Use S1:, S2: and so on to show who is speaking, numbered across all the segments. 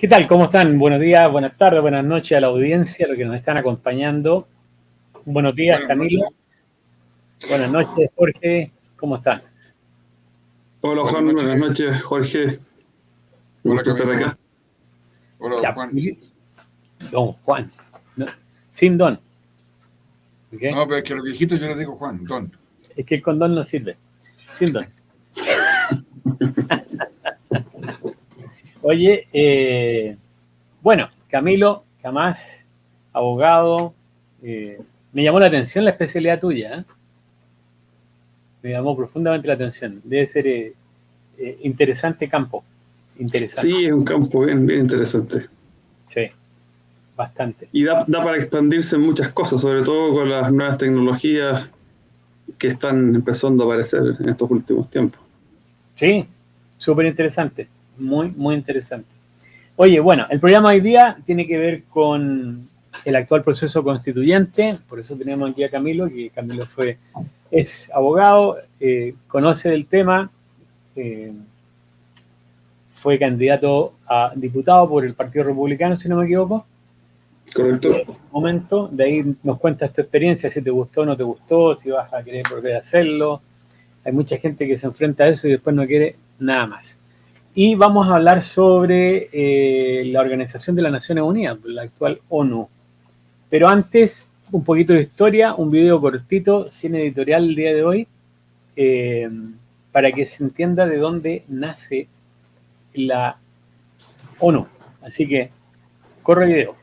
S1: ¿Qué tal? ¿Cómo están? Buenos días, buenas tardes, buenas noches a la audiencia, a los que nos están acompañando. Buenos días,
S2: Buenas
S1: Camilo.
S2: noches.
S1: Buenas noches, Jorge. ¿Cómo están?
S3: Hola Juan, buenas noches, Jorge. Un
S2: Hola,
S3: gusto estar
S2: Camilo.
S3: acá.
S2: Hola,
S1: Ya,
S2: Juan.
S1: Don Juan. No, sin don. ¿Ok?
S2: No, pero es que los viejitos yo les digo Juan, Don.
S1: Es que el condón no sirve. Sin don. Oye, bueno, Camilo, jamás, abogado. Me llamó la atención la especialidad tuya, ¿eh? Me llamó profundamente la atención. Debe ser interesante campo. Interesante.
S3: Sí, es un campo bien interesante.
S1: Sí, bastante.
S3: Y da para expandirse en muchas cosas, sobre todo con las nuevas tecnologías que están empezando a aparecer en estos últimos tiempos.
S1: Sí, súper interesante. Muy, muy interesante. Oye, bueno, el programa hoy día tiene que ver con el actual proceso constituyente. Por eso tenemos aquí a Camilo, que Camilo es abogado, conoce del tema, fue candidato a diputado por el Partido Republicano, si no me equivoco.
S3: Correcto.
S1: En su momento, de ahí nos cuentas tu experiencia, si te gustó o no te gustó, si vas a querer volver a hacerlo. Hay mucha gente que se enfrenta a eso y después no quiere nada más. Y vamos a hablar sobre la Organización de las Naciones Unidas, la actual ONU. Pero antes, un poquito de historia, un video cortito, sin editorial el día de hoy, para que se entienda de dónde nace la ONU. Así que, corre el video.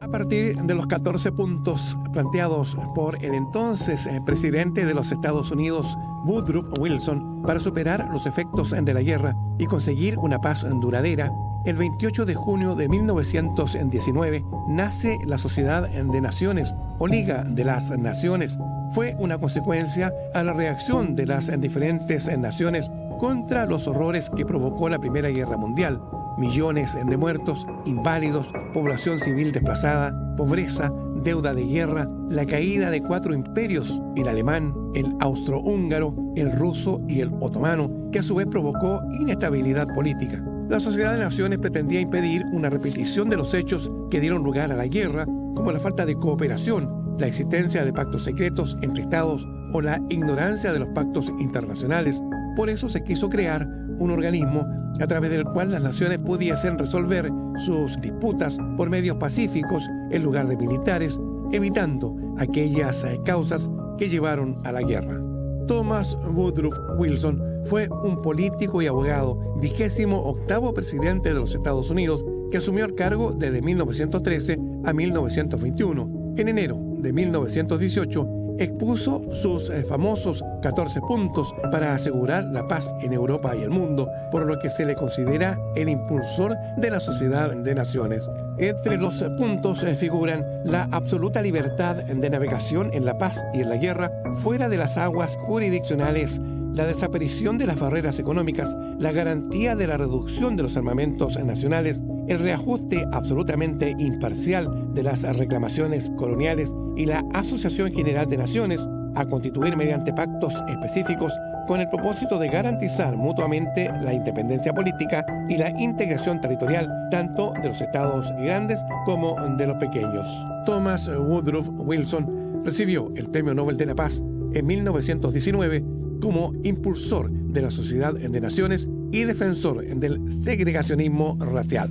S4: A partir de los 14 puntos planteados por el entonces presidente de los Estados Unidos, Woodrow Wilson, para superar los efectos de la guerra y conseguir una paz duradera, el 28 de junio de 1919 nace la Sociedad de Naciones o Liga de las Naciones. Fue una consecuencia a la reacción de las diferentes naciones contra los horrores que provocó la Primera Guerra Mundial. Millones de muertos, inválidos, población civil desplazada, pobreza, deuda de guerra, la caída de 4 imperios, el alemán, el austrohúngaro, el ruso y el otomano, que a su vez provocó inestabilidad política. La Sociedad de Naciones pretendía impedir una repetición de los hechos que dieron lugar a la guerra, como la falta de cooperación, la existencia de pactos secretos entre estados o la ignorancia de los pactos internacionales. Por eso se quiso crear un organismo a través del cual las naciones pudiesen resolver sus disputas por medios pacíficos en lugar de militares, evitando aquellas causas que llevaron a la guerra. Thomas Woodrow Wilson fue un político y abogado, 28º presidente de los Estados Unidos, que asumió el cargo desde 1913 a 1921. En enero de 1918, expuso sus famosos 14 puntos para asegurar la paz en Europa y el mundo, por lo que se le considera el impulsor de la Sociedad de Naciones. Entre los puntos figuran la absoluta libertad de navegación en la paz y en la guerra, fuera de las aguas jurisdiccionales, la desaparición de las barreras económicas, la garantía de la reducción de los armamentos nacionales, el reajuste absolutamente imparcial de las reclamaciones coloniales y la Asociación General de Naciones a constituir mediante pactos específicos con el propósito de garantizar mutuamente la independencia política y la integración territorial tanto de los estados grandes como de los pequeños. Thomas Woodrow Wilson recibió el Premio Nobel de la Paz en 1919 como impulsor de la Sociedad de Naciones y defensor del segregacionismo racial.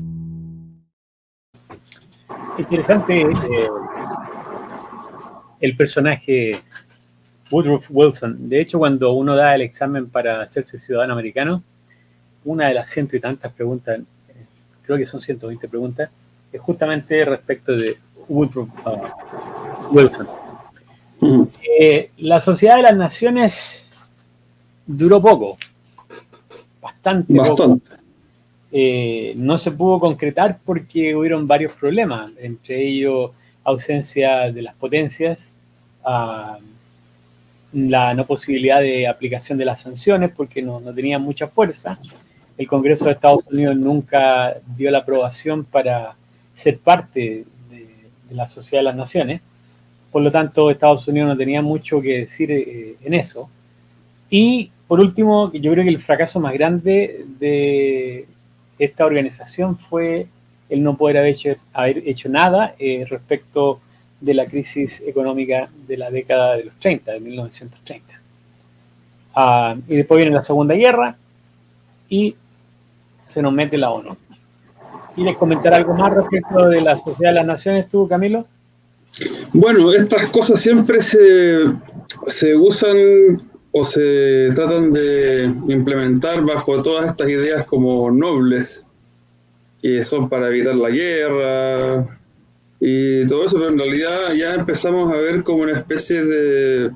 S1: Interesante el personaje Woodrow Wilson. De hecho, cuando uno da el examen para hacerse ciudadano americano, una de las ciento y tantas preguntas, creo que son 120 preguntas, es justamente respecto de Woodrow Wilson. La Sociedad de las Naciones duró poco, bastante poco. No se pudo concretar porque hubieron varios problemas, entre ellos ausencia de las potencias, la no posibilidad de aplicación de las sanciones porque no tenían mucha fuerza. El Congreso de Estados Unidos nunca dio la aprobación para ser parte de la Sociedad de las Naciones. Por lo tanto, Estados Unidos no tenía mucho que decir en eso. Y Por último, yo creo que el fracaso más grande de esta organización fue el no poder haber hecho nada respecto de la crisis económica de la década de los 30, de 1930. Y después viene la Segunda Guerra y se nos mete la ONU. ¿Quieres comentar algo más respecto de la Sociedad de las Naciones tú, Camilo?
S3: Bueno, estas cosas siempre se usan o se tratan de implementar bajo todas estas ideas como nobles, que son para evitar la guerra y todo eso, pero en realidad ya empezamos a ver como una especie de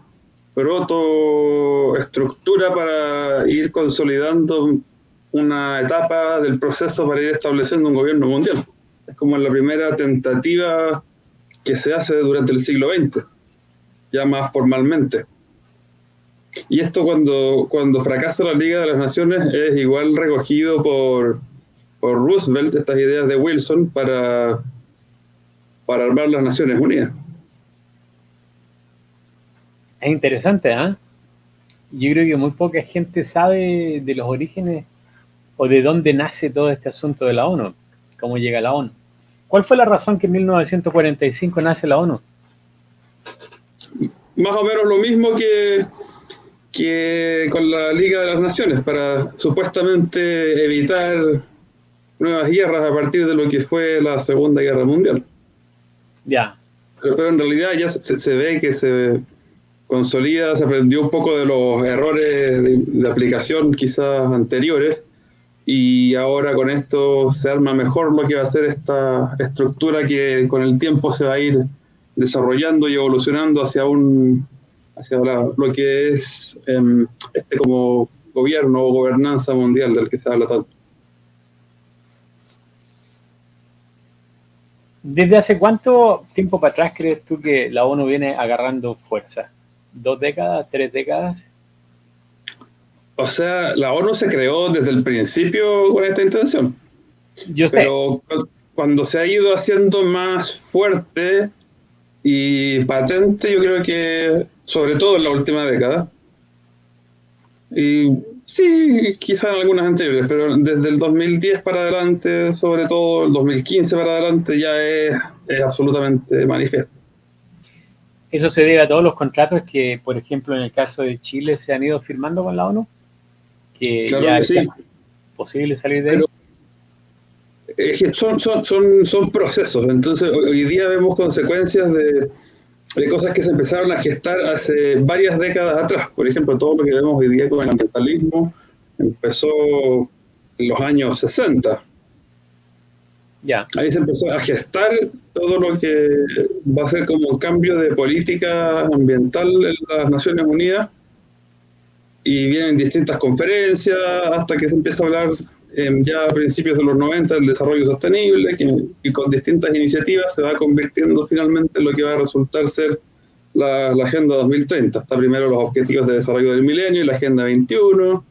S3: protoestructura para ir consolidando una etapa del proceso para ir estableciendo un gobierno mundial. Es como la primera tentativa que se hace durante el siglo XX, ya más formalmente. Y esto cuando fracasa la Liga de las Naciones es igual recogido por Roosevelt, estas ideas de Wilson para armar las Naciones Unidas.
S1: Es interesante, ¿eh? Yo creo que muy poca gente sabe de los orígenes o de dónde nace todo este asunto de la ONU, cómo llega a la ONU. ¿Cuál fue la razón que en 1945 nace la ONU?
S3: Más o menos lo mismo que con la Liga de las Naciones, para supuestamente evitar nuevas guerras a partir de lo que fue la Segunda Guerra Mundial.
S1: Ya.
S3: Pero en realidad ya se ve que se consolida, se aprendió un poco de los errores de aplicación quizás anteriores, y ahora con esto se arma mejor lo que va a ser esta estructura que con el tiempo se va a ir desarrollando y evolucionando hacia lo que es como gobierno o gobernanza mundial del que se habla tanto.
S1: ¿Desde hace cuánto tiempo para atrás crees tú que la ONU viene agarrando fuerza? ¿2 décadas? ¿3 décadas?
S3: O sea, la ONU se creó desde el principio con esta intención.
S1: Yo sé.
S3: Pero cuando se ha ido haciendo más fuerte y patente, yo creo que sobre todo en la última década. Y sí, quizás en algunas anteriores, pero desde el 2010 para adelante, sobre todo el 2015 para adelante, ya es absolutamente manifiesto.
S1: ¿Eso se debe a todos los contratos que, por ejemplo, en el caso de Chile se han ido firmando con la ONU? Que
S3: claro
S1: ya
S3: que
S1: es
S3: sí.
S1: posible salir de ahí.
S3: Son procesos, entonces hoy día vemos consecuencias de cosas que se empezaron a gestar hace varias décadas atrás. Por ejemplo, todo lo que vemos hoy día con el ambientalismo empezó en los años 60.
S1: Ya.
S3: Ahí se empezó a gestar todo lo que va a ser como un cambio de política ambiental en las Naciones Unidas, y vienen distintas conferencias hasta que se empieza a hablar ya a principios de los 90 del desarrollo sostenible, y con distintas iniciativas se va convirtiendo finalmente en lo que va a resultar ser la Agenda 2030. Está primero los Objetivos de Desarrollo del Milenio y la Agenda 21,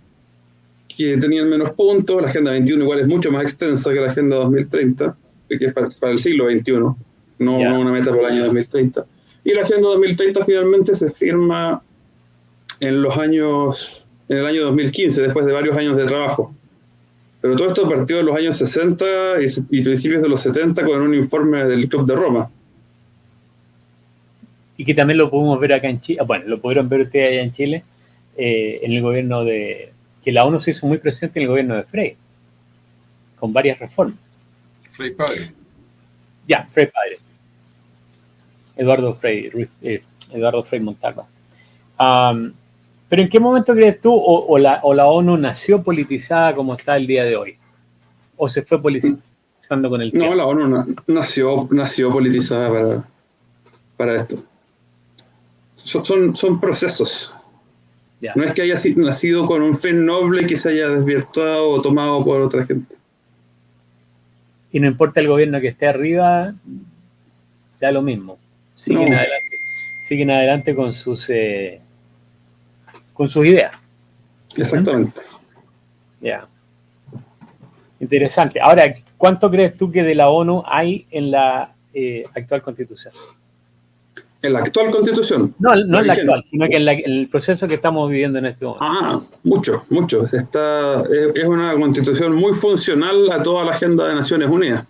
S3: que tenían menos puntos. La Agenda 21 igual es mucho más extensa que la Agenda 2030, que es para el siglo XXI, no una meta para el año 2030. Y la Agenda 2030 finalmente se firma en el año 2015, después de varios años de trabajo. Pero todo esto partió en los años 60 y principios de los 70 con un informe del Club de Roma.
S1: Y que también lo pudimos ver acá en Chile, bueno, lo pudieron ver ustedes allá en Chile, en el gobierno que la ONU se hizo muy presente en el gobierno de Frey, con varias reformas.
S2: Frei padre.
S1: Ya, Frei padre. Eduardo Frei Montalva. Pero ¿en qué momento crees tú o la ONU nació politizada como está el día de hoy? ¿O se fue politizando con el tiempo?
S3: No, la ONU nació politizada para esto. Son procesos.
S1: Ya.
S3: No es que haya nacido con un fin noble que se haya desvirtuado o tomado por otra gente.
S1: Y no importa el gobierno que esté arriba, da lo mismo. Siguen adelante con sus ideas.
S3: Exactamente.
S1: Ya. Interesante. Ahora, ¿cuánto crees tú que de la ONU hay en la actual Constitución?
S3: En la actual constitución.
S1: No en la
S3: vigente.
S1: actual, sino que en el proceso que estamos viviendo en este momento.
S3: Mucho. Es una constitución muy funcional a toda la agenda de Naciones Unidas.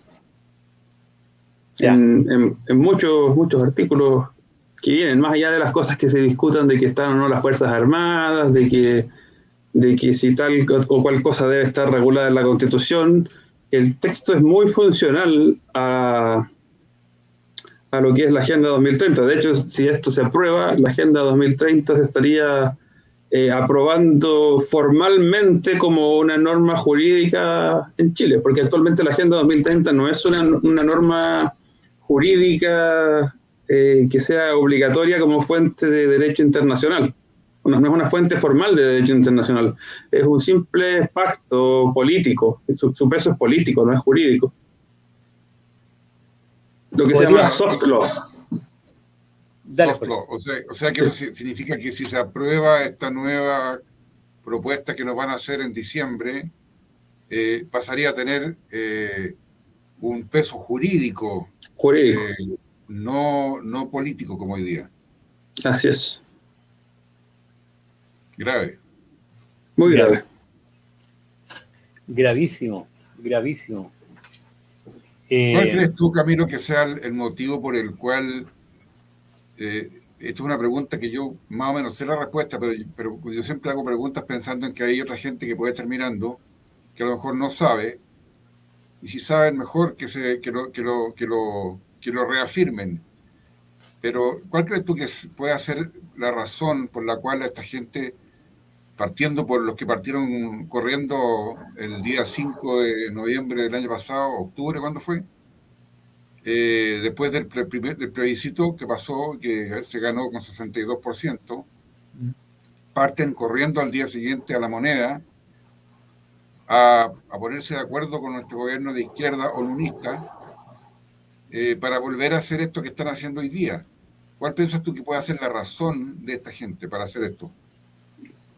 S3: En muchos artículos que vienen, más allá de las cosas que se discutan de que están o no las Fuerzas Armadas, de que si tal o cual cosa debe estar regulada en la Constitución, el texto es muy funcional a lo que es la Agenda 2030. De hecho, si esto se aprueba, la Agenda 2030 se estaría aprobando formalmente como una norma jurídica en Chile, porque actualmente la Agenda 2030 no es una norma jurídica que sea obligatoria como fuente de derecho internacional. No es una fuente formal de derecho internacional, es un simple pacto político, su peso es político, no es jurídico. Lo que se llama soft law.
S2: Soft law. O sea que eso significa que si se aprueba esta nueva propuesta que nos van a hacer en diciembre, pasaría a tener un peso jurídico. No político como hoy día.
S3: Así es.
S2: Grave.
S3: Muy grave.
S1: Gravísimo.
S2: ¿Cuál crees tú, Camilo, que sea el motivo por el cual, esto es una pregunta que yo más o menos sé la respuesta, pero yo siempre hago preguntas pensando en que hay otra gente que puede estar mirando, que a lo mejor no sabe, y si saben mejor que lo reafirmen. Pero ¿cuál crees tú que puede ser la razón por la cual esta gente, partiendo por los que partieron corriendo el día 5 de noviembre del año pasado, octubre, ¿cuándo fue? Después del plebiscito que pasó, que se ganó con 62%, parten corriendo al día siguiente a la moneda a ponerse de acuerdo con nuestro gobierno de izquierda o unionista para volver a hacer esto que están haciendo hoy día? ¿Cuál piensas tú que puede ser la razón de esta gente para hacer esto?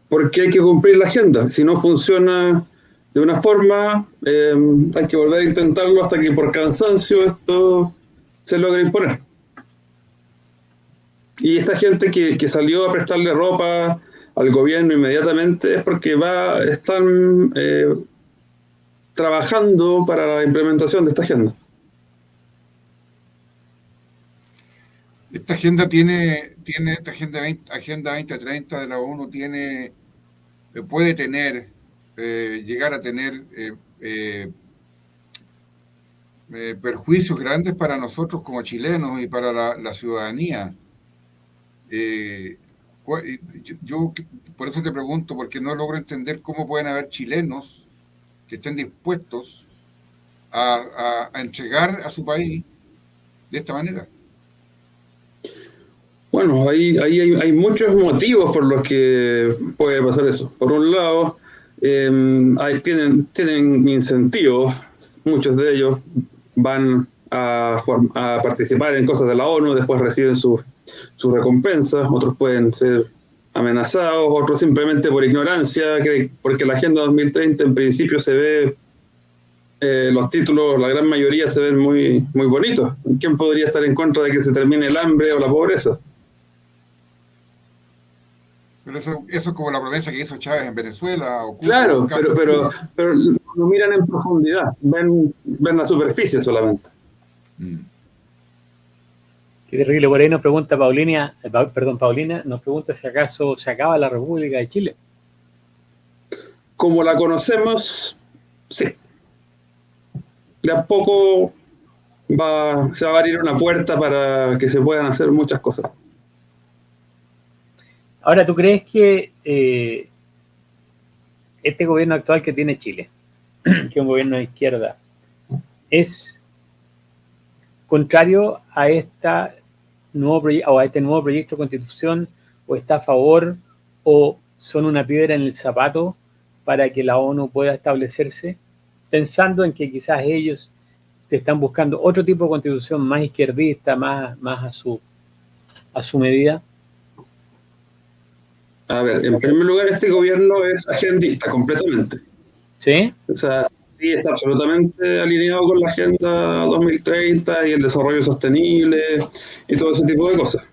S3: Porque hay que cumplir la agenda. Si no funciona de una forma, hay que volver a intentarlo hasta que por cansancio esto se logre imponer. Y esta gente que salió a prestarle ropa al gobierno inmediatamente es porque están trabajando para la implementación de esta agenda.
S2: Esta agenda esta agenda 2030 de la ONU puede llegar a tener perjuicios grandes para nosotros como chilenos y para la ciudadanía. Yo por eso te pregunto, porque no logro entender cómo pueden haber chilenos que estén dispuestos a entregar a su país de esta manera.
S3: Bueno, ahí hay muchos motivos por los que puede pasar eso. Por un lado, tienen incentivos, muchos de ellos van a participar en cosas de la ONU, después reciben sus recompensas, otros pueden ser amenazados, otros simplemente por ignorancia, porque la Agenda 2030 en principio se ve, los títulos, la gran mayoría se ven muy, muy bonitos. ¿Quién podría estar en contra de que se termine el hambre o la pobreza?
S2: Pero eso es como la promesa que hizo Chávez en Venezuela. O Cuba,
S3: claro, pero no miran en profundidad, ven la superficie solamente.
S1: Qué terrible. Por ahí nos pregunta Paulina, nos pregunta si acaso se acaba la República de Chile.
S3: Como la conocemos, sí. De a poco se va a abrir una puerta para que se puedan hacer muchas cosas.
S1: Ahora, ¿tú crees que este gobierno actual que tiene Chile, que es un gobierno de izquierda, es contrario a este nuevo proyecto de constitución, o está a favor, o son una piedra en el zapato para que la ONU pueda establecerse, pensando en que quizás ellos están buscando otro tipo de constitución más izquierdista, más a su medida?
S3: A ver, en primer lugar, este gobierno es agendista completamente.
S1: ¿Sí?
S3: O sea, sí, está absolutamente alineado con la Agenda 2030 y el desarrollo sostenible y todo ese tipo de cosas.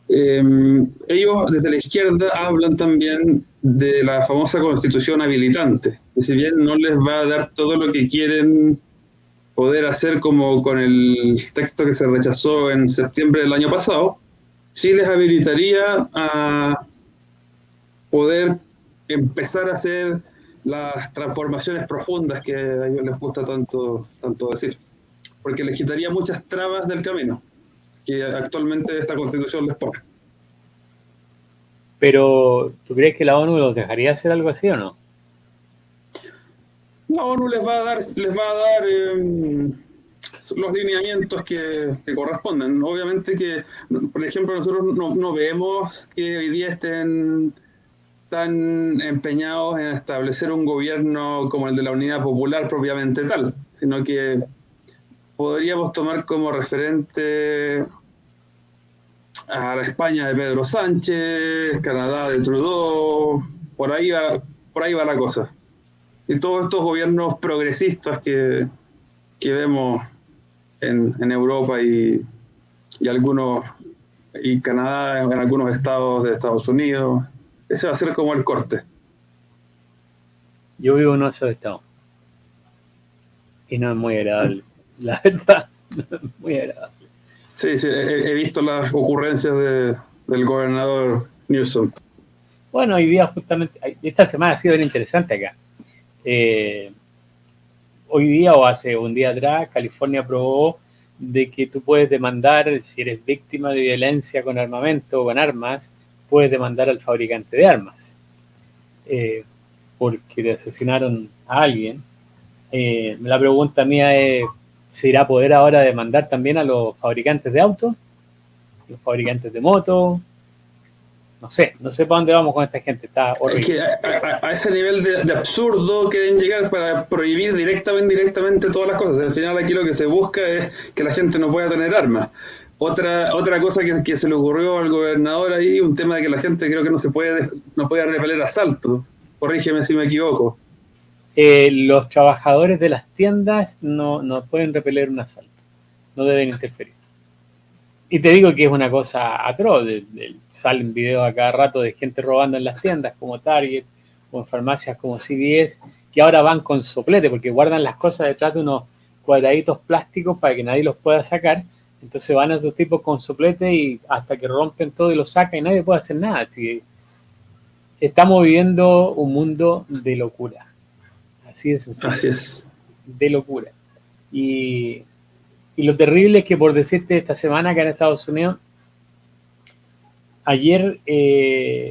S3: Ellos desde la izquierda hablan también de la famosa constitución habilitante, que si bien no les va a dar todo lo que quieren poder hacer como con el texto que se rechazó en septiembre del año pasado, sí les habilitaría a poder empezar a hacer las transformaciones profundas que a ellos les gusta tanto decir, porque les quitaría muchas trabas del camino que actualmente esta constitución les pone.
S1: Pero, ¿tú crees que la ONU los dejaría hacer algo así o no?
S3: La ONU les va a dar los lineamientos que corresponden. Obviamente que, por ejemplo, nosotros no vemos que hoy día estén tan empeñados en establecer un gobierno como el de la Unidad Popular propiamente tal, sino que podríamos tomar como referente a la España de Pedro Sánchez, Canadá de Trudeau, por ahí va la cosa. Y todos estos gobiernos progresistas que vemos en Europa y algunos, y Canadá, en algunos estados de Estados Unidos, ese va a ser como el corte.
S1: Yo vivo en uno de esos estados. Y no es muy agradable. La verdad, no es muy agradable.
S3: Sí, he visto las ocurrencias del gobernador Newsom.
S1: Bueno, hoy día justamente, esta semana ha sido bien interesante acá. Hoy día o hace un día atrás, California aprobó de que tú puedes demandar, si eres víctima de violencia con armamento o con armas, puedes demandar al fabricante de armas. Porque le asesinaron a alguien. La pregunta mía es, ¿se irá a poder ahora demandar también a los fabricantes de autos? ¿Los fabricantes de motos? No sé para dónde vamos con esta gente, está horrible.
S3: Es que a ese nivel de absurdo quieren llegar para prohibir directa o indirectamente todas las cosas. Al final aquí lo que se busca es que la gente no pueda tener armas. Otra cosa que se le ocurrió al gobernador ahí, un tema de que la gente creo que no puede repeler asaltos. Corrígeme si me equivoco.
S1: Los trabajadores de las tiendas no pueden repeler un asalto, no deben interferir. Y te digo que es una cosa atroz, salen videos a cada rato de gente robando en las tiendas como Target o en farmacias como CVS, que ahora van con soplete porque guardan las cosas detrás de unos cuadraditos plásticos para que nadie los pueda sacar. Entonces van a esos tipos con soplete y hasta que rompen todo y lo sacan y nadie puede hacer nada. Así que estamos viviendo un mundo de locura. Así de sencillo.
S3: Así es.
S1: De locura. Y lo terrible es que, por decirte, esta semana acá en Estados Unidos, ayer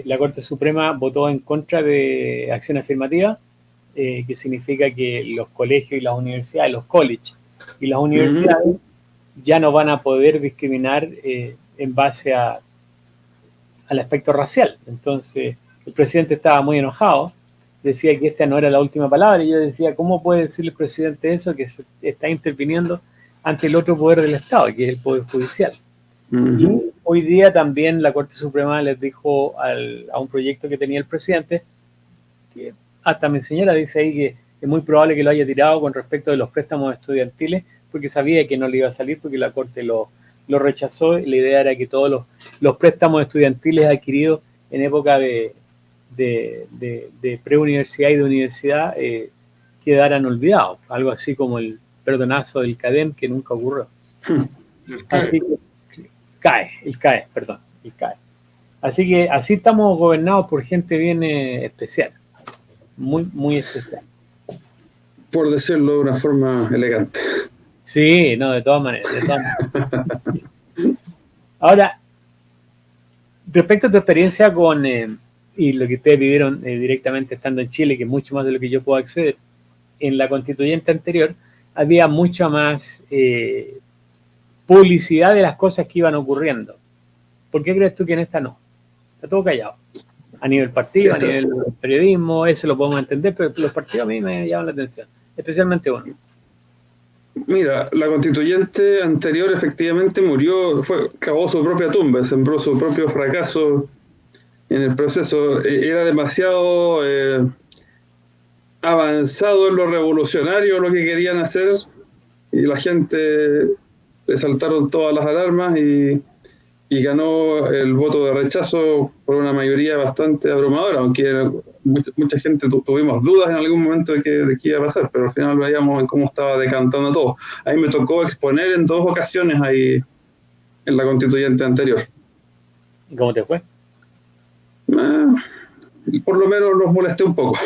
S1: la Corte Suprema votó en contra de acción afirmativa, que significa que los colegios y las universidades, los colleges y las universidades ya no van a poder discriminar en base al aspecto racial. Entonces, el presidente estaba muy enojado, decía que esta no era la última palabra, y yo decía, ¿cómo puede decir el presidente eso, que se está interviniendo ante el otro poder del Estado, que es el Poder Judicial? Y hoy día también la Corte Suprema les dijo a un proyecto que tenía el presidente, que hasta mi señora dice ahí que es muy probable que lo haya tirado con respecto de los préstamos estudiantiles, porque sabía que no le iba a salir, porque la Corte lo rechazó, y la idea era que todos los préstamos estudiantiles adquiridos en época de preuniversidad y de universidad quedaran olvidados, algo así como el perdonazo del CADEM que nunca ocurrió. El CAE. Así que así estamos gobernados por gente bien especial, muy, muy especial.
S3: Por decirlo de una forma elegante.
S1: Sí, no, de todas maneras. Ahora, respecto a tu experiencia con y lo que ustedes vivieron directamente estando en Chile, que es mucho más de lo que yo puedo acceder, en la constituyente anterior había mucha más publicidad de las cosas que iban ocurriendo. ¿Por qué crees tú que en esta no? Está todo callado. A nivel partido, a nivel periodismo, eso lo podemos entender, pero los partidos a mí me llaman la atención, especialmente uno.
S3: Mira, la constituyente anterior efectivamente cavó su propia tumba, sembró su propio fracaso en el proceso. Era demasiado avanzado en lo revolucionario lo que querían hacer y la gente le saltaron todas las alarmas y y ganó el voto de rechazo por una mayoría bastante abrumadora, aunque mucha gente tuvimos dudas en algún momento de qué iba a pasar, pero al final veíamos cómo estaba decantando todo. A mí me tocó exponer en 2 ocasiones ahí en la constituyente anterior.
S1: ¿Y cómo te fue?
S3: Por lo menos los molesté un poco.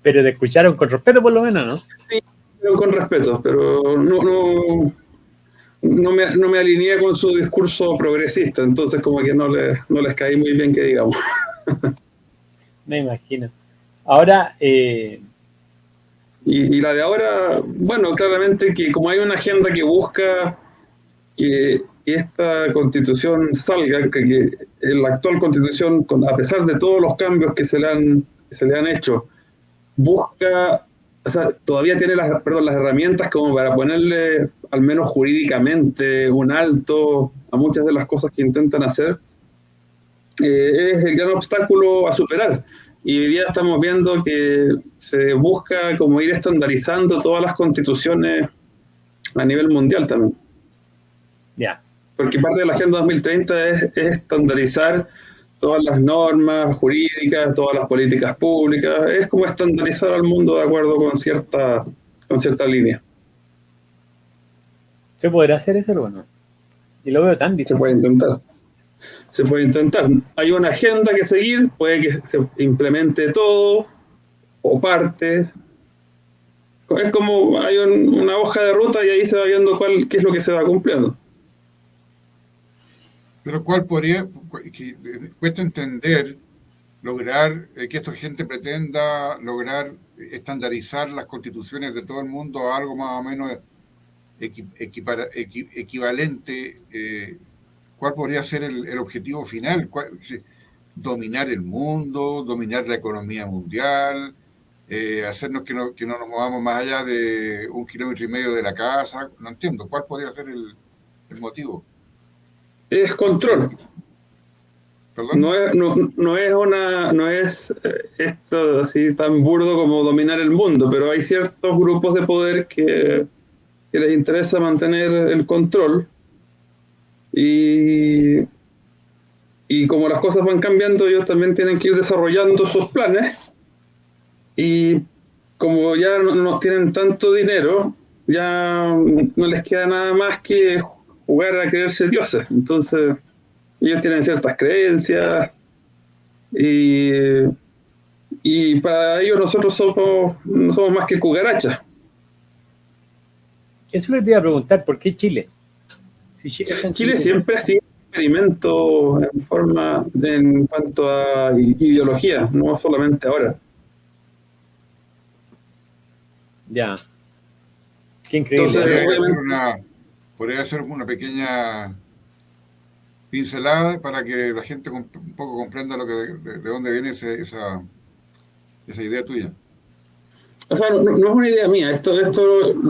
S1: Pero te escucharon con respeto por lo menos, ¿no?
S3: Sí, pero con respeto, pero no me alineé con su discurso progresista, entonces como que no les caí muy bien, que digamos.
S1: Me imagino. Ahora...
S3: Y la de ahora, bueno, claramente que como hay una agenda que busca que esta constitución salga, que la actual constitución, a pesar de todos los cambios que se le han hecho, busca, o sea, todavía tiene las herramientas como para ponerle, al menos jurídicamente, un alto a muchas de las cosas que intentan hacer, es el gran obstáculo a superar. Y hoy día estamos viendo que se busca como ir estandarizando todas las constituciones a nivel mundial también.
S1: Ya.
S3: Porque parte de la Agenda 2030 es estandarizar todas las normas jurídicas, todas las políticas públicas, es como estandarizar al mundo de acuerdo con cierta línea.
S1: ¿Se podrá hacer eso o no? Y lo veo tan difícil.
S3: Se puede intentar. Hay una agenda que seguir, puede que se implemente todo o parte. Es como hay una hoja de ruta y ahí se va viendo qué es lo que se va cumpliendo.
S2: Pero ¿cuál podría, cuesta entender, lograr que esta gente pretenda lograr estandarizar las constituciones de todo el mundo a algo más o menos equivalente? ¿Cuál podría ser el objetivo final? ¿Dominar el mundo? ¿Dominar la economía mundial? ¿Hacernos que no nos movamos más allá de 1,5 kilómetros de la casa? No entiendo. ¿Cuál podría ser el motivo?
S3: Es control.
S2: ¿Perdón?
S3: No es esto así tan burdo como dominar el mundo, pero hay ciertos grupos de poder que les interesa mantener el control y como las cosas van cambiando, ellos también tienen que ir desarrollando sus planes, y como ya no tienen tanto dinero, ya no les queda nada más que jugar a creerse dioses. Entonces ellos tienen ciertas creencias y para ellos nosotros no somos más que cucarachas.
S1: Eso les iba a preguntar, ¿por qué Chile? Si
S3: Chile siempre ha sido un experimento en cuanto a ideología, no solamente ahora.
S1: Ya. Qué increíble.
S2: Entonces, podría ser una pequeña pincelada para que la gente un poco comprenda de dónde viene esa idea tuya.
S3: O sea, no es una idea mía. Esto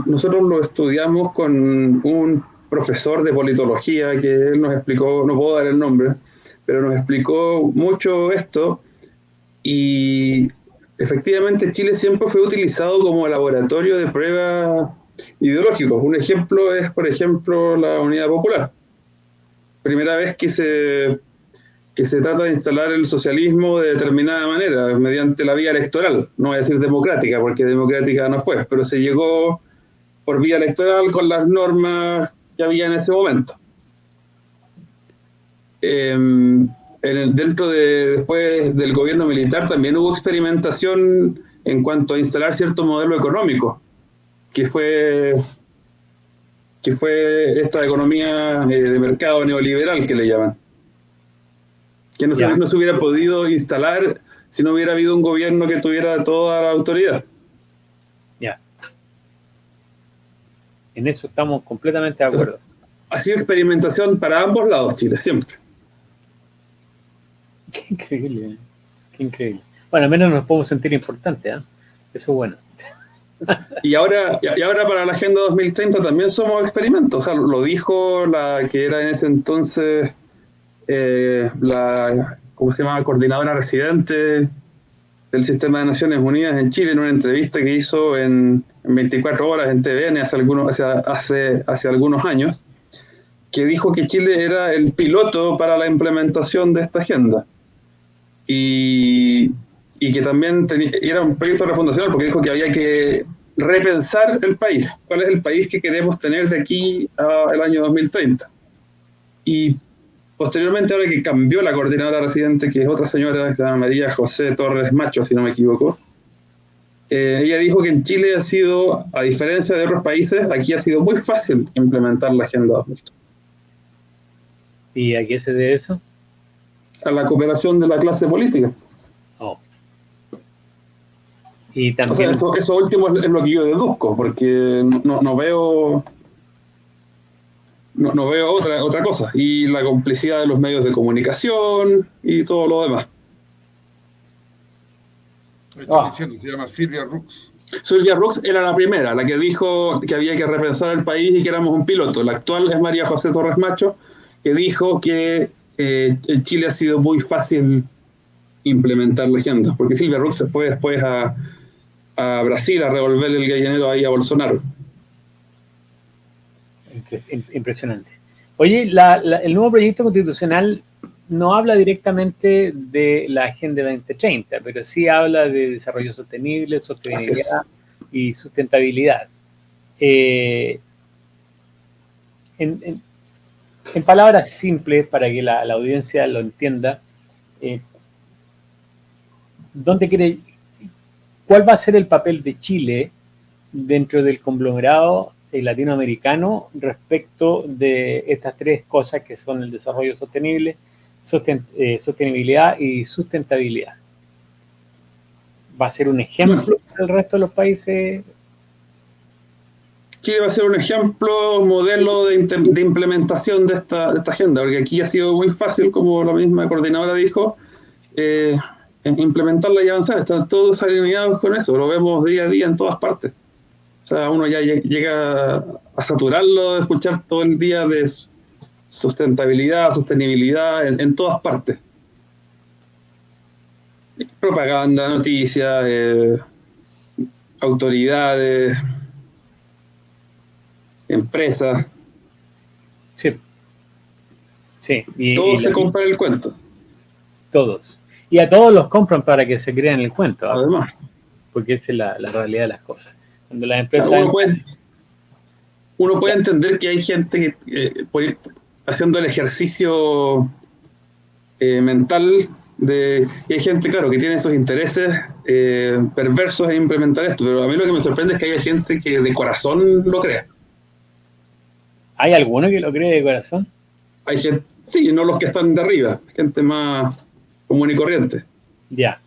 S3: nosotros lo estudiamos con un profesor de politología que él nos explicó, no puedo dar el nombre, pero nos explicó mucho esto, y efectivamente Chile siempre fue utilizado como laboratorio de pruebas ideológicos. Un ejemplo es, por ejemplo, la Unidad Popular. Primera vez que se trata de instalar el socialismo de determinada manera, mediante la vía electoral. No voy a decir democrática, porque democrática no fue, pero se llegó por vía electoral con las normas que había en ese momento. Después del gobierno militar también hubo experimentación en cuanto a instalar cierto modelo económico, que fue esta economía de mercado neoliberal que le llaman, que no se hubiera podido instalar si no hubiera habido un gobierno que tuviera toda la autoridad.
S1: Ya. En eso estamos completamente de acuerdo.
S3: Entonces, ha sido experimentación para ambos lados, Chile, siempre.
S1: Qué increíble, qué increíble. Bueno, al menos nos podemos sentir importantes, ¿eh? Eso es bueno.
S3: Y ahora para la Agenda 2030 también somos experimentos. O sea, lo dijo la que era en ese entonces ¿cómo se llama? Coordinadora residente del Sistema de Naciones Unidas en Chile, en una entrevista que hizo en 24 horas en TVN hace algunos años, que dijo que Chile era el piloto para la implementación de esta agenda. Y que también era un proyecto refundacional porque dijo que había que repensar el país. ¿Cuál es el país que queremos tener de aquí al año 2030? Y posteriormente, ahora que cambió la coordinadora residente, que es otra señora que se llama María José Torres Macho, si no me equivoco, ella dijo que en Chile ha sido, a diferencia de otros países, aquí ha sido muy fácil implementar la Agenda 2030.
S1: ¿Y a qué se debe eso?
S3: A la cooperación de la clase política.
S1: Oh. Y también...
S3: O sea, eso último es lo que yo deduzco, porque no veo otra cosa. Y la complicidad de los medios de comunicación y todo lo demás.
S2: Estoy diciendo, se llama Silvia Rux.
S3: Silvia Rux era la primera, la que dijo que había que repensar el país y que éramos un piloto. La actual es María José Torres Macho, que dijo que en Chile ha sido muy fácil implementar la agenda, porque Silvia Rux se fue después a Brasil a revolver el gallinero ahí a Bolsonaro.
S1: Impresionante. Oye, el nuevo proyecto constitucional no habla directamente de la Agenda 2030, pero sí habla de desarrollo sostenible, sostenibilidad y sustentabilidad. En palabras simples, para que la audiencia lo entienda, ¿cuál va a ser el papel de Chile dentro del conglomerado latinoamericano respecto de estas tres cosas que son el desarrollo sostenible, sostenibilidad y sustentabilidad? ¿Va a ser un ejemplo del resto de los países?
S3: Chile va a ser un ejemplo, modelo de implementación de esta agenda, porque aquí ha sido muy fácil, como la misma coordinadora dijo, implementarla y avanzar. Están todos alineados con eso, lo vemos día a día en todas partes. O sea, uno ya llega a saturarlo de escuchar todo el día de sustentabilidad, sostenibilidad en todas partes. Propaganda, noticias, autoridades, empresas.
S1: Sí. Sí.
S3: Todos se compran el cuento.
S1: Todos. Y a todos los compran para que se crean el cuento.
S3: Además.
S1: Porque esa es la realidad de las cosas. Cuando las empresas...
S3: O sea, uno puede entender que hay gente que haciendo el ejercicio mental y hay gente, claro, que tiene esos intereses perversos en implementar esto, pero a mí lo que me sorprende es que haya gente que de corazón lo crea.
S1: ¿Hay alguno que lo cree de corazón?
S3: Hay gente, sí, no los que están de arriba, gente más común y corriente.
S1: Ya.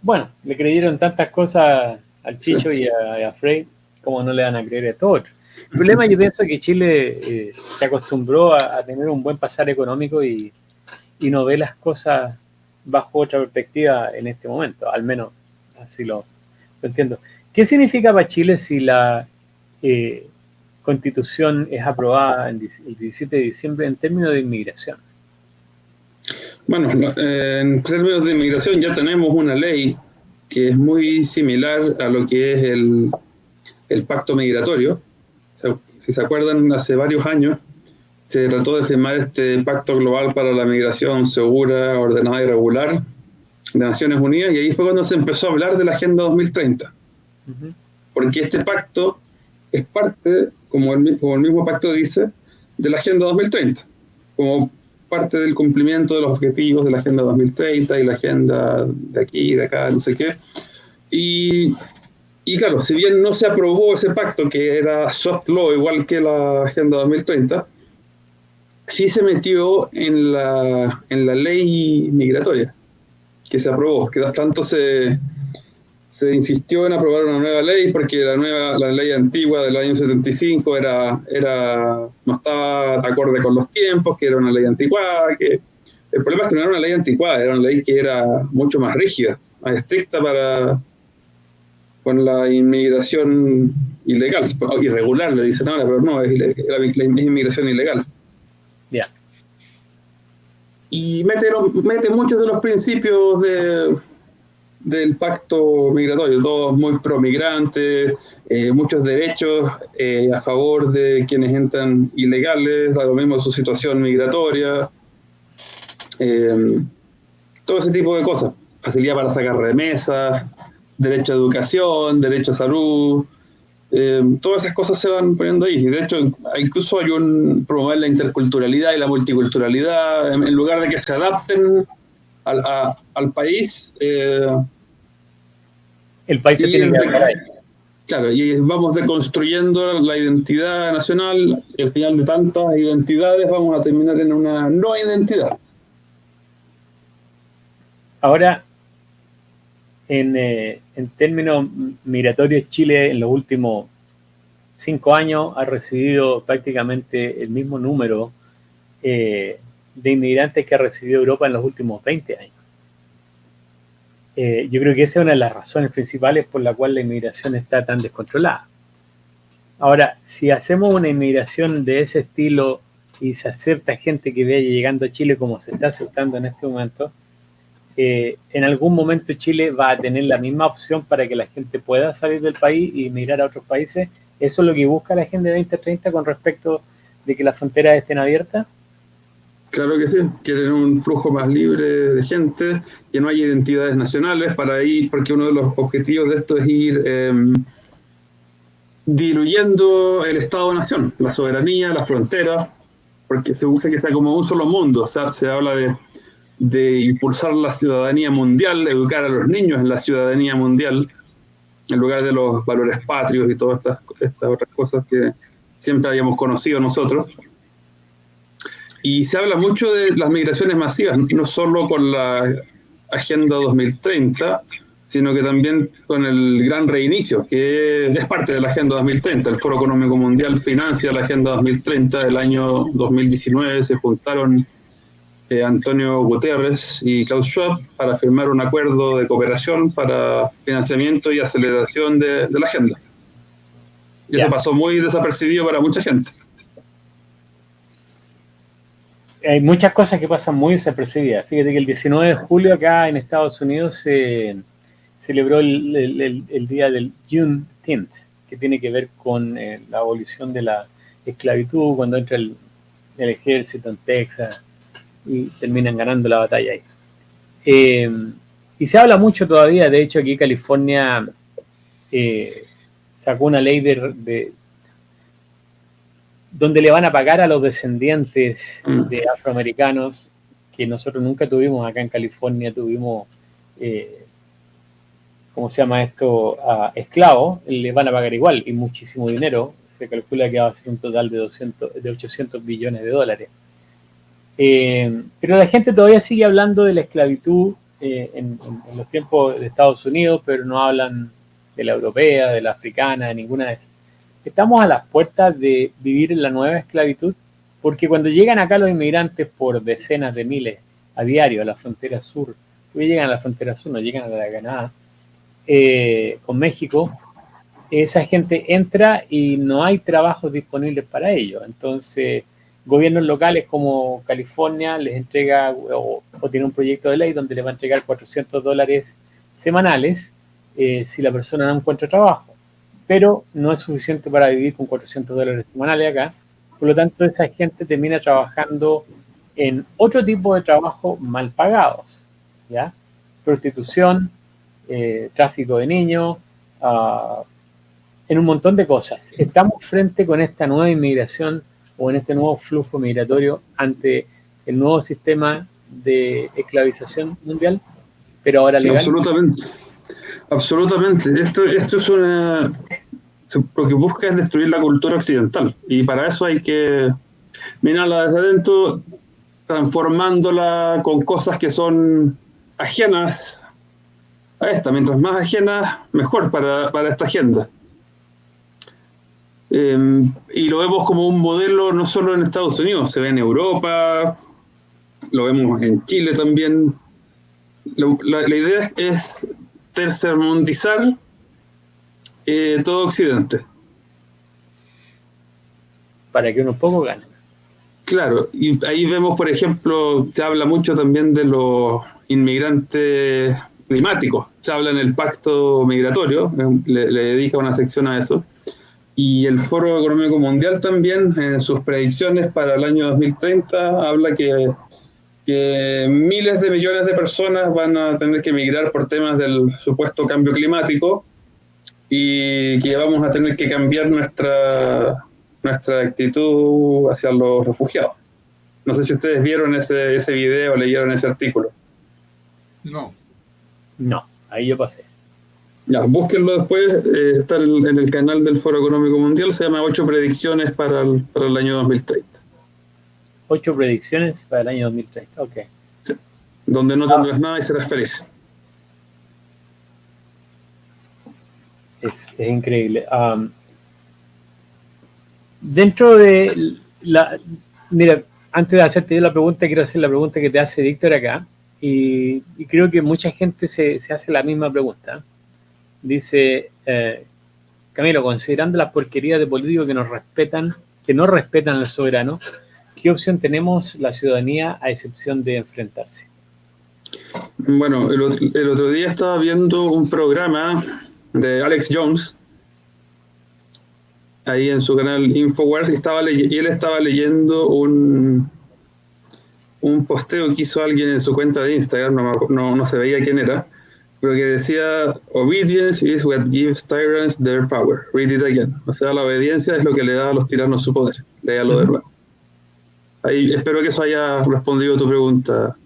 S1: Bueno, le creyeron tantas cosas al Chicho y a Frey, como no le van a creer a estos otros. El problema, yo pienso que Chile se acostumbró a tener un buen pasar económico y no ve las cosas bajo otra perspectiva en este momento, al menos así lo entiendo. ¿Qué significa para Chile si la Constitución es aprobada el 17 de diciembre en términos de inmigración?
S3: Bueno, en términos de inmigración ya tenemos una ley que es muy similar a lo que es el pacto migratorio. O sea, si se acuerdan, hace varios años se trató de firmar este pacto global para la migración segura, ordenada y regular de Naciones Unidas, y ahí fue cuando se empezó a hablar de la Agenda 2030. Uh-huh. Porque este pacto es parte, como el mismo pacto dice, de la Agenda 2030, como parte del cumplimiento de los objetivos de la Agenda 2030 y la agenda de aquí, de acá, no sé qué. Y claro, si bien no se aprobó ese pacto, que era soft law, igual que la Agenda 2030, sí se metió en la ley migratoria que se aprobó, que tanto se insistió en aprobar una nueva ley porque la ley antigua del año 75 no estaba acorde con los tiempos, que era una ley anticuada, que el problema es que no era una ley anticuada, era una ley que era mucho más rígida, más estricta con la inmigración ilegal, irregular le dicen ahora, pero no, es la inmigración ilegal.
S1: Ya. Yeah.
S3: Y mete muchos de los principios del pacto migratorio, todos muy pro-migrantes, muchos derechos a favor de quienes entran ilegales, da lo mismo su situación migratoria, todo ese tipo de cosas. Facilidad para sacar remesas, derecho a educación, derecho a salud, todas esas cosas se van poniendo ahí. Y de hecho, incluso hay promover la interculturalidad y la multiculturalidad, en lugar de que se adapten al país.
S1: El país se tiene que adaptar ahí.
S3: Claro, y vamos deconstruyendo la identidad nacional, y al final de tantas identidades vamos a terminar en una no identidad.
S1: Ahora, en términos migratorios, Chile en los últimos 5 años ha recibido prácticamente el mismo número de inmigrantes que ha recibido Europa en los últimos 20 años. Yo creo que esa es una de las razones principales por la cual la inmigración está tan descontrolada. Ahora, si hacemos una inmigración de ese estilo y se acepta gente que vaya llegando a Chile como se está aceptando en este momento, en algún momento Chile va a tener la misma opción para que la gente pueda salir del país y emigrar a otros países. ¿Eso es lo que busca la Agenda 2030 con respecto de que las fronteras estén abiertas?
S3: Claro que sí, quieren un flujo más libre de gente, que no haya identidades nacionales para ir, porque uno de los objetivos de esto es ir diluyendo el Estado-Nación, la soberanía, las fronteras, porque se busca que sea como un solo mundo. O sea, se habla de impulsar la ciudadanía mundial, educar a los niños en la ciudadanía mundial, en lugar de los valores patrios y todas estas otras cosas que siempre habíamos conocido nosotros. Y se habla mucho de las migraciones masivas, no solo con la Agenda 2030, sino que también con el Gran Reinicio, que es parte de la Agenda 2030. El Foro Económico Mundial financia la Agenda 2030 del año 2019. Se juntaron Antonio Guterres y Klaus Schwab para firmar un acuerdo de cooperación para financiamiento y aceleración de la agenda. Y eso pasó muy desapercibido para mucha gente.
S1: Hay muchas cosas que pasan muy desapercibidas. Fíjate que el 19 de julio acá en Estados Unidos se celebró el día del Juneteenth, que tiene que ver con la abolición de la esclavitud cuando entra el ejército en Texas y terminan ganando la batalla ahí. Y se habla mucho todavía. De hecho, aquí California sacó una ley donde le van a pagar a los descendientes de afroamericanos, que nosotros nunca tuvimos acá en California. Tuvimos, ¿cómo se llama esto? Esclavos. Le van a pagar igual y muchísimo dinero. Se calcula que va a ser un total de 800 billones de dólares. Pero la gente todavía sigue hablando de la esclavitud en los tiempos de Estados Unidos, pero no hablan de la europea, de la africana, de ninguna de esas. Estamos a las puertas de vivir en la nueva esclavitud, porque cuando llegan acá los inmigrantes por decenas de miles a diario a la frontera sur, porque llegan a la frontera sur, no llegan a la Canadá, con México, esa gente entra y no hay trabajos disponibles para ellos. Entonces, gobiernos locales como California les entrega o tiene un proyecto de ley donde les va a entregar $400 semanales si la persona no encuentra trabajo. Pero no es suficiente para vivir con $400 semanales acá. Por lo tanto, esa gente termina trabajando en otro tipo de trabajo mal pagados, ¿ya? Prostitución, tráfico de niños, en un montón de cosas. Estamos frente con esta nueva inmigración o en este nuevo flujo migratorio ante el nuevo sistema de esclavización mundial, pero ahora legal.
S3: Absolutamente. Esto es lo que busca es destruir la cultura occidental, y para eso hay que mirarla desde adentro, transformándola con cosas que son ajenas a esta. Mientras más ajenas, mejor para esta agenda. Y lo vemos como un modelo no solo en Estados Unidos, se ve en Europa, lo vemos en Chile también. La idea es tercermundizar todo Occidente.
S1: Para que unos pocos ganen.
S3: Claro, y ahí vemos, por ejemplo, se habla mucho también de los inmigrantes climático. Se habla en el pacto migratorio, le dedica una sección a eso. Y el Foro Económico Mundial también, en sus predicciones para el año 2030, habla que miles de millones de personas van a tener que migrar por temas del supuesto cambio climático y que vamos a tener que cambiar nuestra actitud hacia los refugiados. No sé si ustedes vieron ese video o leyeron ese artículo.
S2: No.
S1: No, ahí yo pasé.
S3: Ya, búsquenlo después, está en el canal del Foro Económico Mundial, se llama 8 predicciones para el año 2030.
S1: 8 predicciones para el año 2030, ok.
S3: Sí. Donde no tendrás nada y serás feliz.
S1: Es increíble. Dentro de mira, antes de hacerte yo la pregunta, quiero hacer la pregunta que te hace Víctor acá, y creo que mucha gente se hace la misma pregunta. Dice, Camilo, considerando las porquerías de políticos que no respetan al soberano, ¿qué opción tenemos la ciudadanía a excepción de enfrentarse?
S3: Bueno, el otro día estaba viendo un programa de Alex Jones, ahí en su canal Infowars, y él estaba leyendo un posteo que hizo alguien en su cuenta de Instagram, no se veía quién era, pero que decía, obedience is what gives tyrants their power. Read it again. O sea, la obediencia es lo que le da a los tiranos su poder. Léalo de nuevo. Ahí, espero que eso haya respondido a tu pregunta.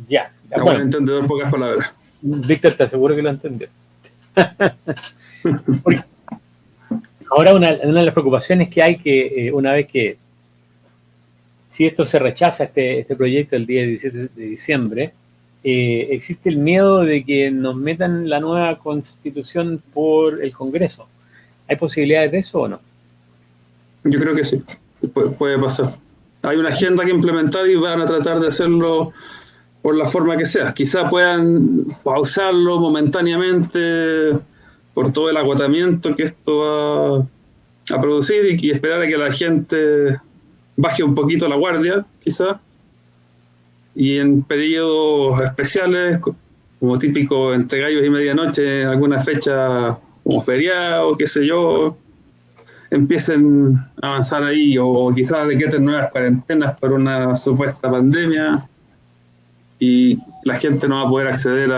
S1: Ya.
S3: A buen entendedor, pocas palabras.
S1: Víctor, te aseguro que lo entendió. Ahora, una de las preocupaciones que hay que una vez que si esto se rechaza, este proyecto el día 17 de diciembre, existe el miedo de que nos metan la nueva constitución por el Congreso. ¿Hay posibilidades de eso o no?
S3: Yo creo que sí, puede pasar. Hay una agenda que implementar y van a tratar de hacerlo por la forma que sea. Quizá puedan pausarlo momentáneamente por todo el agotamiento que esto va a producir y esperar a que la gente baje un poquito la guardia, quizá. Y en periodos especiales, como típico entre gallos y medianoche, alguna fecha como feriado, qué sé yo, empiecen a avanzar ahí, o quizás decreten nuevas cuarentenas por una supuesta pandemia, y la gente no va a poder acceder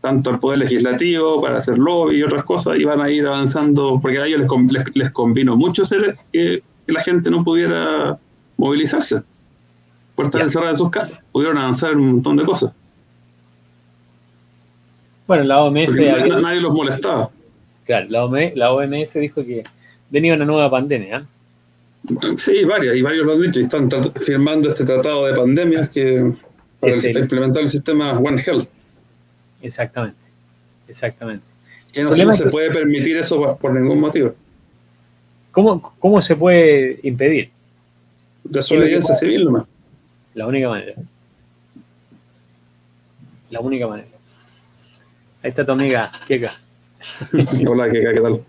S3: tanto al poder legislativo para hacer lobby y otras cosas, y van a ir avanzando, porque a ellos les convino mucho que la gente no pudiera movilizarse. Por estar encerrados en sus casas, pudieron avanzar en un montón de cosas.
S1: Bueno, la OMS...
S3: nadie los molestaba.
S1: Claro, la OMS dijo que venía una nueva pandemia.
S3: Sí, y varios lo han dicho, y están firmando este tratado de pandemias para implementar el sistema One Health.
S1: Exactamente.
S3: Que no se puede permitir eso por ningún motivo.
S1: ¿Cómo se puede impedir?
S3: Desobediencia civil nomás.
S1: La única manera. Ahí está tu amiga, Keka.
S3: Hola, Keka, ¿qué tal?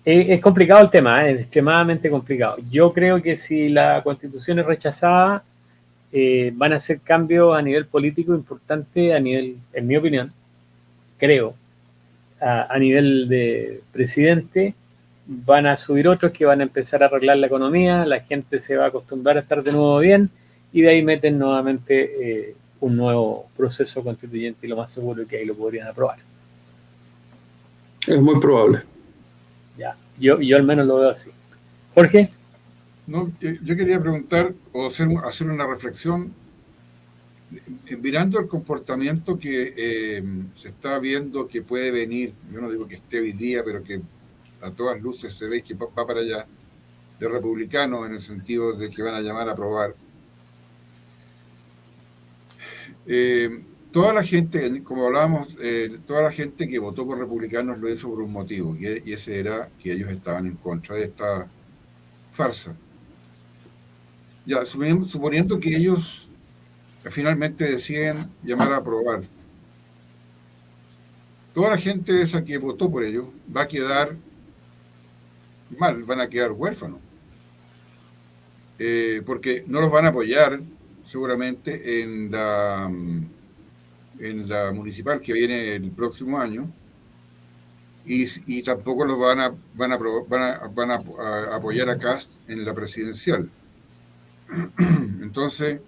S1: Es complicado el tema, es extremadamente complicado. Yo creo que si la Constitución es rechazada, van a hacer cambios a nivel político importante, en mi opinión, creo, a nivel de presidente. Van a subir otros que van a empezar a arreglar la economía, la gente se va a acostumbrar a estar de nuevo bien, y de ahí meten nuevamente un nuevo proceso constituyente, y lo más seguro es que ahí lo podrían aprobar.
S3: Es muy probable.
S1: Ya, yo al menos lo veo así. Jorge.
S2: No, yo quería preguntar o hacer una reflexión mirando el comportamiento que se está viendo que puede venir. Yo no digo que esté hoy día, pero que a todas luces se ve que va para allá, de republicanos, en el sentido de que van a llamar a aprobar. Toda la gente, como hablábamos, toda la gente que votó por republicanos lo hizo por un motivo, y ese era que ellos estaban en contra de esta farsa. Ya, suponiendo que ellos finalmente deciden llamar a aprobar, toda la gente esa que votó por ellos va a quedar mal, van a quedar huérfanos, porque no los van a apoyar seguramente en la municipal que viene el próximo año, y tampoco los van a apoyar a Kast en la presidencial. Entonces,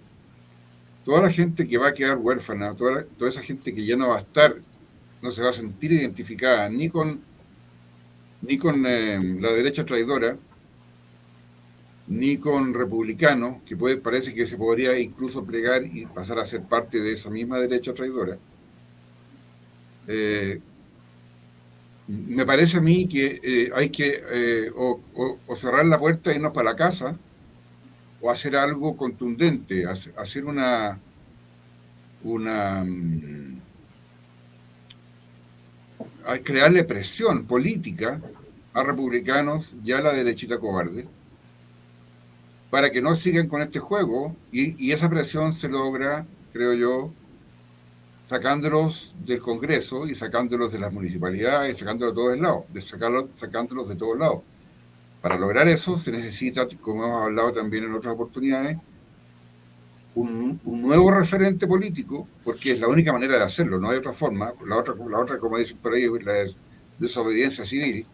S2: toda la gente que va a quedar huérfana, toda esa gente que ya no va a estar, no se va a sentir identificada ni con la derecha traidora, ni con republicanos, que parece que se podría incluso plegar y pasar a ser parte de esa misma derecha traidora. Me parece a mí que hay que o cerrar la puerta e irnos para la casa, o hacer algo contundente, hacer crearle presión política a republicanos y a la derechita cobarde para que no sigan con este juego, y esa presión se logra, creo yo, sacándolos del Congreso y sacándolos de las municipalidades, sacándolos de todos lados, sacándolos de todos lados. Para lograr eso se necesita, como hemos hablado también en otras oportunidades, un nuevo referente político, porque es la única manera de hacerlo, no hay otra forma. La otra, como dicen por ahí, es la desobediencia civil.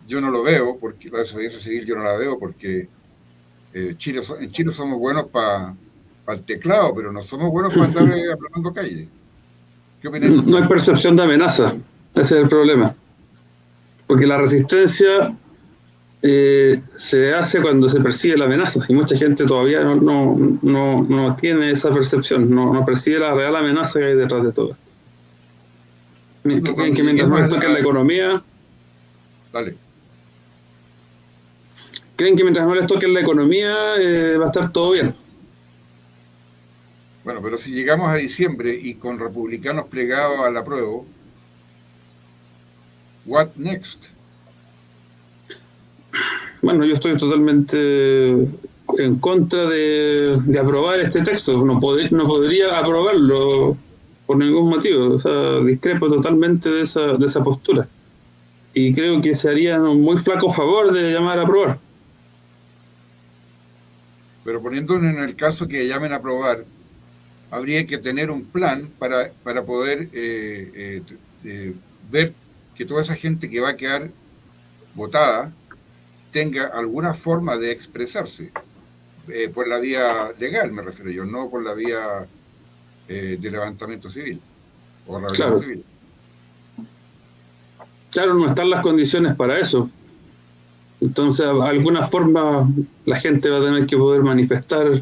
S2: Yo no lo veo, porque la desobediencia civil yo no la veo, porque en Chile somos buenos para el teclado, pero no somos buenos para andar aplanando calles. ¿Qué opinas?
S3: No hay percepción de amenaza, ese es el problema. Porque la resistencia se hace cuando se percibe la amenaza, y mucha gente todavía no tiene esa percepción, no percibe la real amenaza que hay detrás de todo esto. ¿Creen que mientras no les toque la economía?
S2: Dale.
S3: ¿Creen que mientras no les toque la economía va a estar todo bien?
S2: Bueno, pero si llegamos a diciembre y con republicanos plegados al apruebo, what next?
S3: Bueno, yo estoy totalmente en contra de aprobar este texto. No podría aprobarlo por ningún motivo. O sea, discrepo totalmente de esa postura. Y creo que se haría un muy flaco favor de llamar a aprobar.
S2: Pero poniéndonos en el caso que llamen a aprobar, habría que tener un plan para poder ver que toda esa gente que va a quedar votada tenga alguna forma de expresarse, por la vía legal, me refiero yo, no por la vía de levantamiento civil o rebelión civil.
S3: Claro, no están las condiciones para eso. Entonces, de alguna forma, la gente va a tener que poder manifestar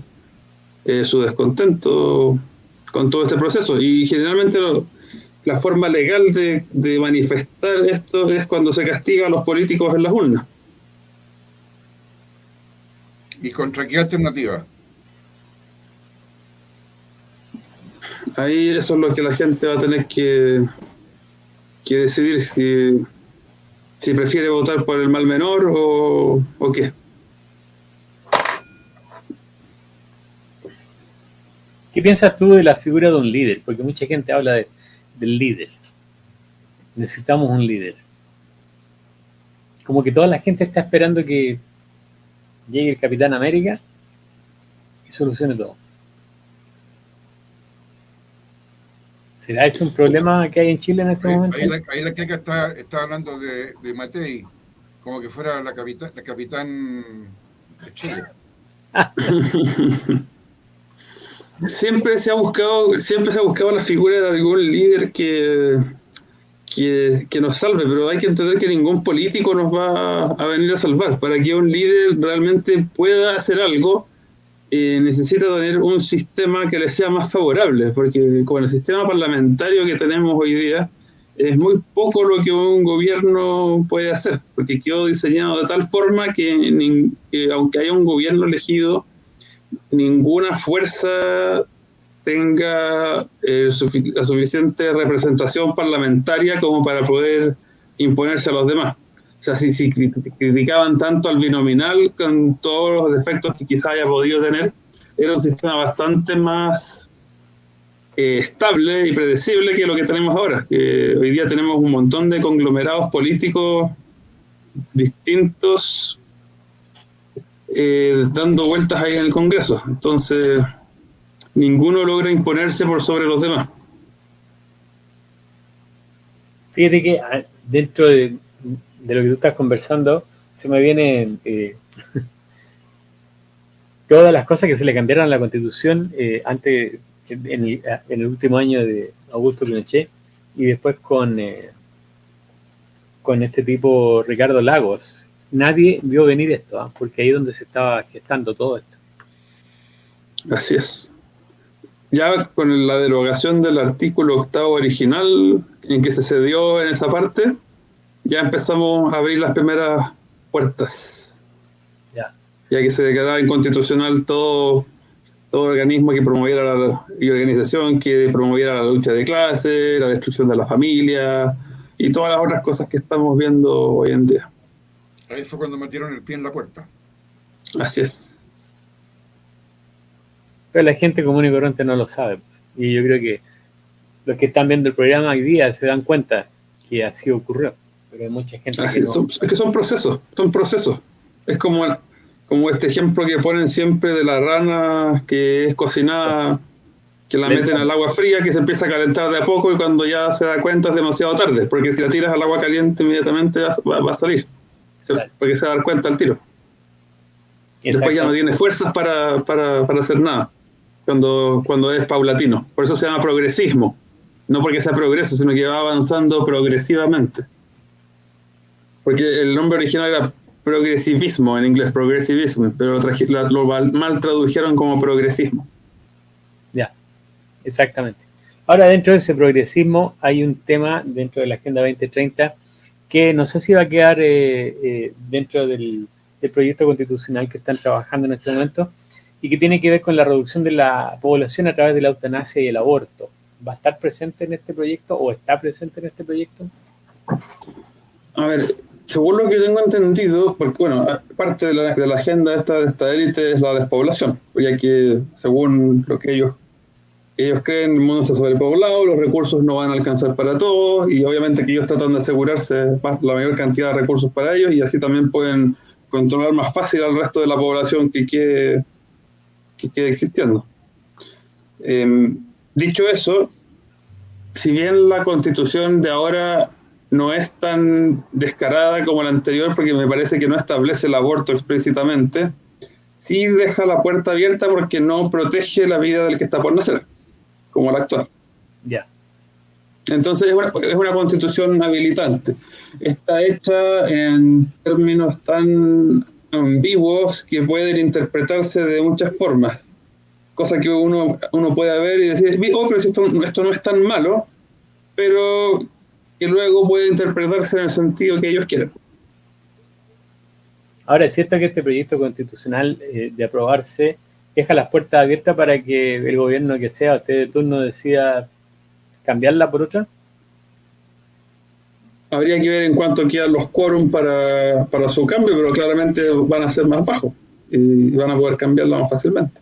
S3: su descontento con todo este proceso. Y generalmente la forma legal de manifestar esto es cuando se castiga a los políticos en las urnas.
S2: ¿Y contra qué alternativa?
S3: Ahí eso es lo que la gente va a tener que decidir, si prefiere votar por el mal menor o qué.
S1: ¿Qué piensas tú de la figura de un líder? Porque mucha gente habla del líder. Necesitamos un líder. Como que toda la gente está esperando que llegue el Capitán América y solucione todo. ¿Será ese un problema que hay en Chile en este momento?
S2: Ahí la Keka está hablando de Matei, como que fuera la capitán de Chile.
S3: Siempre se ha buscado la figura de algún líder que nos salve, pero hay que entender que ningún político nos va a venir a salvar. Para que un líder realmente pueda hacer algo, necesita tener un sistema que le sea más favorable, porque con el sistema parlamentario que tenemos hoy día, es muy poco lo que un gobierno puede hacer, porque quedó diseñado de tal forma que aunque haya un gobierno elegido, ninguna fuerza tenga la suficiente representación parlamentaria como para poder imponerse a los demás. O sea, si criticaban tanto al binominal con todos los defectos que quizás haya podido tener, era un sistema bastante más estable y predecible que lo que tenemos ahora. Hoy día tenemos un montón de conglomerados políticos distintos dando vueltas ahí en el Congreso. Entonces, ninguno logra imponerse por sobre los demás.
S1: Fíjate que dentro de lo que tú estás conversando, se me vienen todas las cosas que se le cambiaron a la Constitución antes, en el último año de Augusto Pinochet, y después con este tipo Ricardo Lagos. Nadie vio venir esto, porque ahí es donde se estaba gestando todo esto.
S3: Así es. Ya con la derogación del artículo 8º original, en que se cedió en esa parte, ya empezamos a abrir las primeras puertas. Ya que se declaraba inconstitucional todo organismo que promoviera y organización que promoviera la lucha de clase, la destrucción de la familia y todas las otras cosas que estamos viendo hoy en día.
S2: Ahí fue cuando metieron el pie en la puerta.
S3: Así es.
S1: Pero la gente común y corriente no lo sabe. Y yo creo que los que están viendo el programa hoy día se dan cuenta que así ocurrió. Pero hay mucha gente que no...
S3: Es que son procesos. Es como este ejemplo que ponen siempre de la rana que es cocinada, que la meten al agua fría, que se empieza a calentar de a poco y cuando ya se da cuenta es demasiado tarde, porque si la tiras al agua caliente inmediatamente va a salir, claro. Porque se va a dar cuenta al tiro. Después ya no tiene fuerzas para hacer nada, cuando es paulatino. Por eso se llama progresismo, no porque sea progreso, sino que va avanzando progresivamente. Porque el nombre original era progresivismo en inglés, progressivism, pero lo mal tradujeron como progresismo.
S1: Ya, exactamente. Ahora, dentro de ese progresismo hay un tema dentro de la Agenda 2030 que no sé si va a quedar dentro del proyecto constitucional que están trabajando en este momento y que tiene que ver con la reducción de la población a través de la eutanasia y el aborto. ¿Va a estar presente en este proyecto o está presente en este proyecto?
S3: A ver, según lo que tengo entendido, porque bueno, parte de la agenda de esta élite es la despoblación, ya que según lo que ellos creen, el mundo está sobrepoblado, los recursos no van a alcanzar para todos, y obviamente que ellos tratan de asegurarse la mayor cantidad de recursos para ellos, y así también pueden controlar más fácil al resto de la población que quede existiendo. Dicho eso, si bien la Constitución de ahora no es tan descarada como la anterior, porque me parece que no establece el aborto explícitamente, sí deja la puerta abierta porque no protege la vida del que está por nacer, como la actual.
S1: Ya.
S3: Entonces es una constitución habilitante. Está hecha en términos tan ambiguos que pueden interpretarse de muchas formas. Cosa que uno puede ver y decir, oh, pero esto no es tan malo, pero que luego puede interpretarse en el sentido que ellos quieren.
S1: Ahora, es cierto que este proyecto constitucional de aprobarse deja las puertas abiertas para que el gobierno que sea usted de turno decida cambiarla por otra.
S3: Habría que ver en cuánto quedan los quórum para su cambio, pero claramente van a ser más bajos y van a poder cambiarla más fácilmente,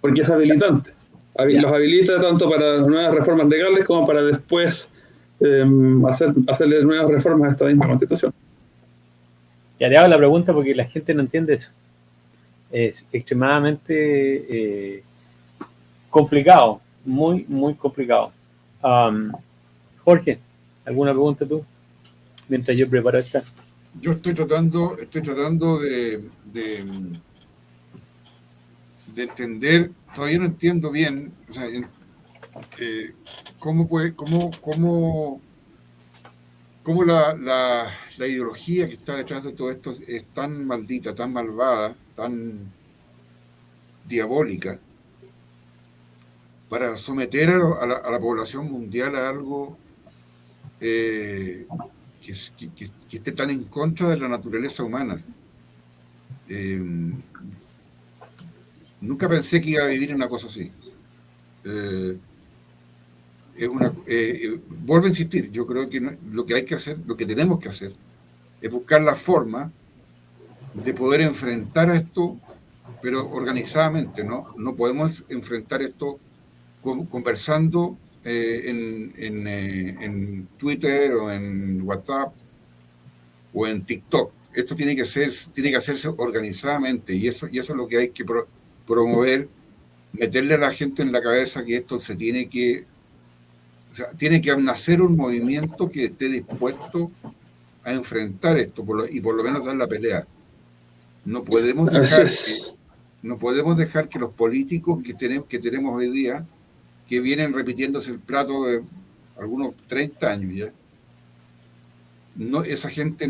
S3: porque es habilitante. Los habilita tanto para nuevas reformas legales como para después hacerle nuevas reformas a esta misma Constitución.
S1: Ya te hago la pregunta porque la gente no entiende eso. Es extremadamente complicado, muy, muy complicado. Jorge, ¿alguna pregunta tú? Mientras yo preparo esta.
S2: Yo estoy tratando de entender, todavía no entiendo bien, o sea, cómo la ideología que está detrás de todo esto es tan maldita, tan malvada, tan diabólica, para someter a la población mundial a algo que esté tan en contra de la naturaleza humana. Nunca pensé que iba a vivir una cosa así. Vuelvo a insistir, yo creo que lo que hay que hacer, lo que tenemos que hacer, es buscar la forma de poder enfrentar a esto, pero organizadamente, ¿no? No podemos enfrentar esto conversando en Twitter o en WhatsApp o en TikTok. Esto tiene que hacerse organizadamente y eso es lo que hay que promover meterle a la gente en la cabeza que esto se tiene que, o sea, tiene que nacer un movimiento que esté dispuesto a enfrentar esto y por lo menos dar la pelea. No podemos dejar que los políticos que tenemos hoy día, que vienen repitiéndose el plato de algunos 30 años ya, esa gente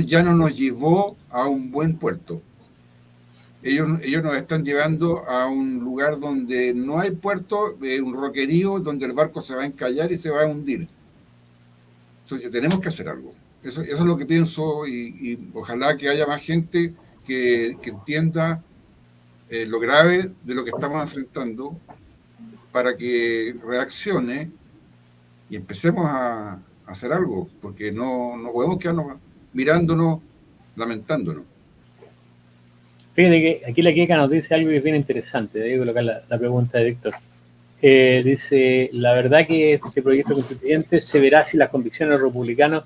S2: ya no nos llevó a un buen puerto. Ellos nos están llevando a un lugar donde no hay puerto, un roquerío, donde el barco se va a encallar y se va a hundir. Entonces, tenemos que hacer algo. Eso es lo que pienso y ojalá que haya más gente que entienda lo grave de lo que estamos enfrentando para que reaccione y empecemos a hacer algo, porque no podemos quedarnos mirándonos, lamentándonos.
S1: Fíjate que aquí la Keka nos dice algo que es bien interesante. Voy a colocar la pregunta de Víctor. Dice, la verdad que este proyecto constituyente se verá si las convicciones republicanas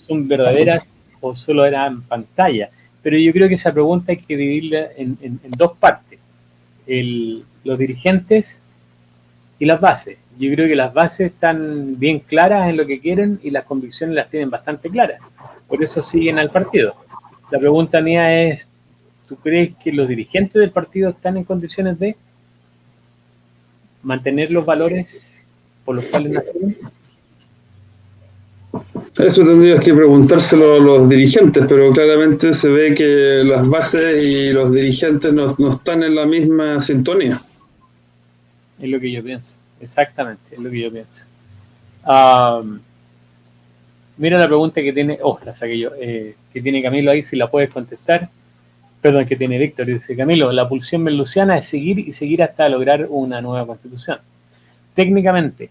S1: son verdaderas o solo eran pantalla. Pero yo creo que esa pregunta hay que dividirla en dos partes. Los dirigentes y las bases. Yo creo que las bases están bien claras en lo que quieren y las convicciones las tienen bastante claras. Por eso siguen al partido. La pregunta mía es, ¿tú crees que los dirigentes del partido están en condiciones de mantener los valores por los cuales nacieron?
S3: Eso tendrías que preguntárselo a los dirigentes, pero claramente se ve que las bases y los dirigentes no están en la misma sintonía.
S1: Es lo que yo pienso, exactamente, es lo que yo pienso. Mira la pregunta que tiene, la saqué yo, que tiene Camilo ahí, si la puedes contestar. Perdón, que tiene Víctor, dice Camilo, la pulsión merluciana es seguir y seguir hasta lograr una nueva constitución. Técnicamente,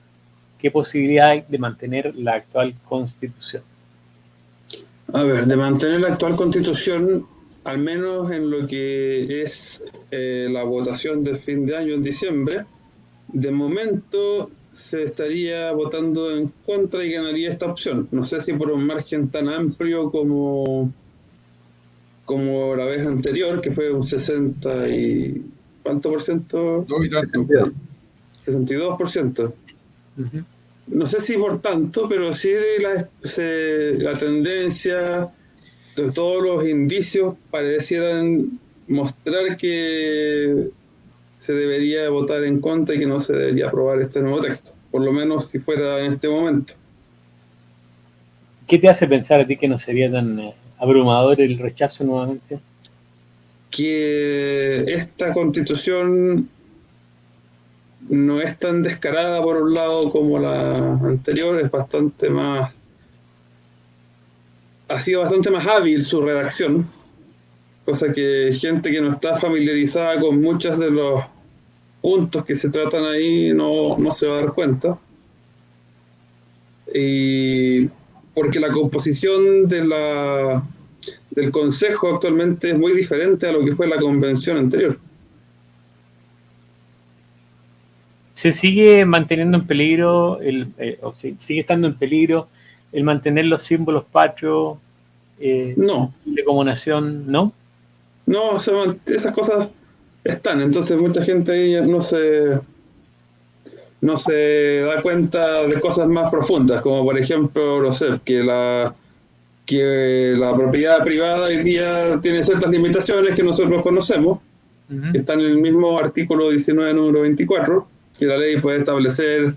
S1: ¿qué posibilidad hay de mantener la actual constitución?
S3: A ver, de mantener la actual constitución, al menos en lo que es la votación de fin de año en diciembre, de momento se estaría votando en contra y ganaría esta opción. No sé si por un margen tan amplio como la vez anterior, que fue un 60 y... ¿cuánto por ciento? 62%. Uh-huh. No sé si por tanto, pero sí la tendencia, de todos los indicios parecieran mostrar que se debería votar en contra y que no se debería aprobar este nuevo texto, por lo menos si fuera en este momento.
S1: ¿Qué te hace pensar a ti que no sería tan abrumador el rechazo nuevamente?
S3: Que esta constitución no es tan descarada por un lado como la anterior, es bastante más... ha sido bastante más hábil su redacción, cosa que gente que no está familiarizada con muchos de los puntos que se tratan ahí no se va a dar cuenta. Y porque la composición del Consejo actualmente es muy diferente a lo que fue la convención anterior.
S1: ¿Se sigue manteniendo en peligro, sigue estando en peligro el mantener los símbolos patrios
S3: no.
S1: Chile como nación, no?
S3: No, esas cosas están, entonces mucha gente ahí no se da cuenta de cosas más profundas, como por ejemplo, no sé, que la propiedad privada hoy día tiene ciertas limitaciones que nosotros conocemos, uh-huh, que están en el mismo artículo 19, número 24, que la ley puede establecer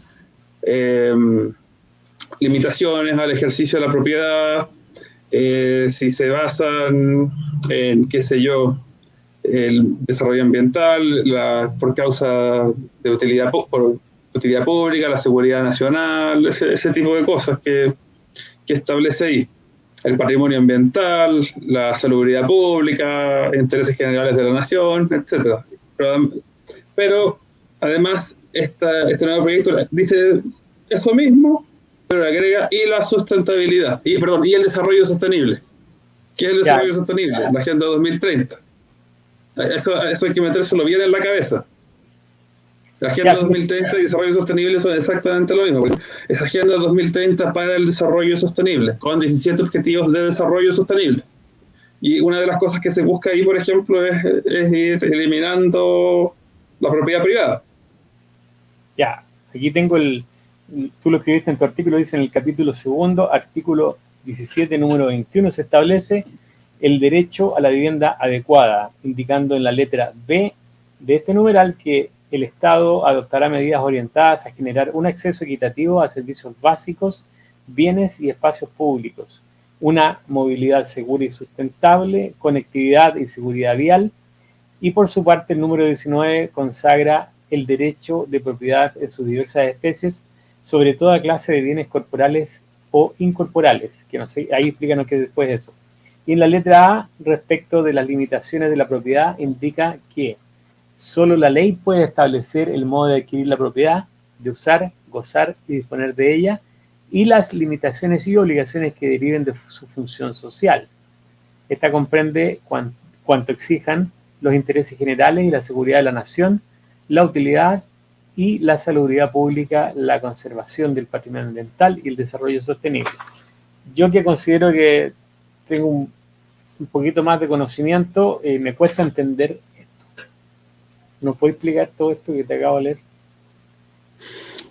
S3: limitaciones al ejercicio de la propiedad, si se basan en, qué sé yo, el desarrollo ambiental, por causa de utilidad pública, la seguridad nacional, ese tipo de cosas que establece ahí. El patrimonio ambiental, la salubridad pública, intereses generales de la nación, etc. Pero además, este nuevo proyecto dice eso mismo, pero le agrega y la sustentabilidad, y el desarrollo sostenible. ¿Qué es el desarrollo sostenible? La Agenda 2030. Eso hay que metérselo bien en la cabeza. La Agenda 2030 y desarrollo sostenible son exactamente lo mismo. Es Agenda 2030 para el desarrollo sostenible, con 17 objetivos de desarrollo sostenible. Y una de las cosas que se busca ahí, por ejemplo, es ir eliminando la propiedad privada.
S1: Ya, aquí tengo tú lo escribiste en tu artículo, dice en el capítulo 2, artículo 17, número 21, se establece el derecho a la vivienda adecuada, indicando en la letra B de este numeral que el Estado adoptará medidas orientadas a generar un acceso equitativo a servicios básicos, bienes y espacios públicos, una movilidad segura y sustentable, conectividad y seguridad vial, y por su parte el número 19 consagra el derecho de propiedad en sus diversas especies sobre toda clase de bienes corporales o incorporales, que no sé, ahí explícanos qué después de eso. Y en la letra A, respecto de las limitaciones de la propiedad, indica que solo la ley puede establecer el modo de adquirir la propiedad, de usar, gozar y disponer de ella, y las limitaciones y obligaciones que deriven de su función social. Esta comprende cuanto exijan los intereses generales y la seguridad de la nación, la utilidad y la salubridad pública, la conservación del patrimonio ambiental y el desarrollo sostenible. Yo, que considero que tengo un poquito más de conocimiento, me cuesta entender esto. ¿Nos puede explicar todo esto que te acabo de leer?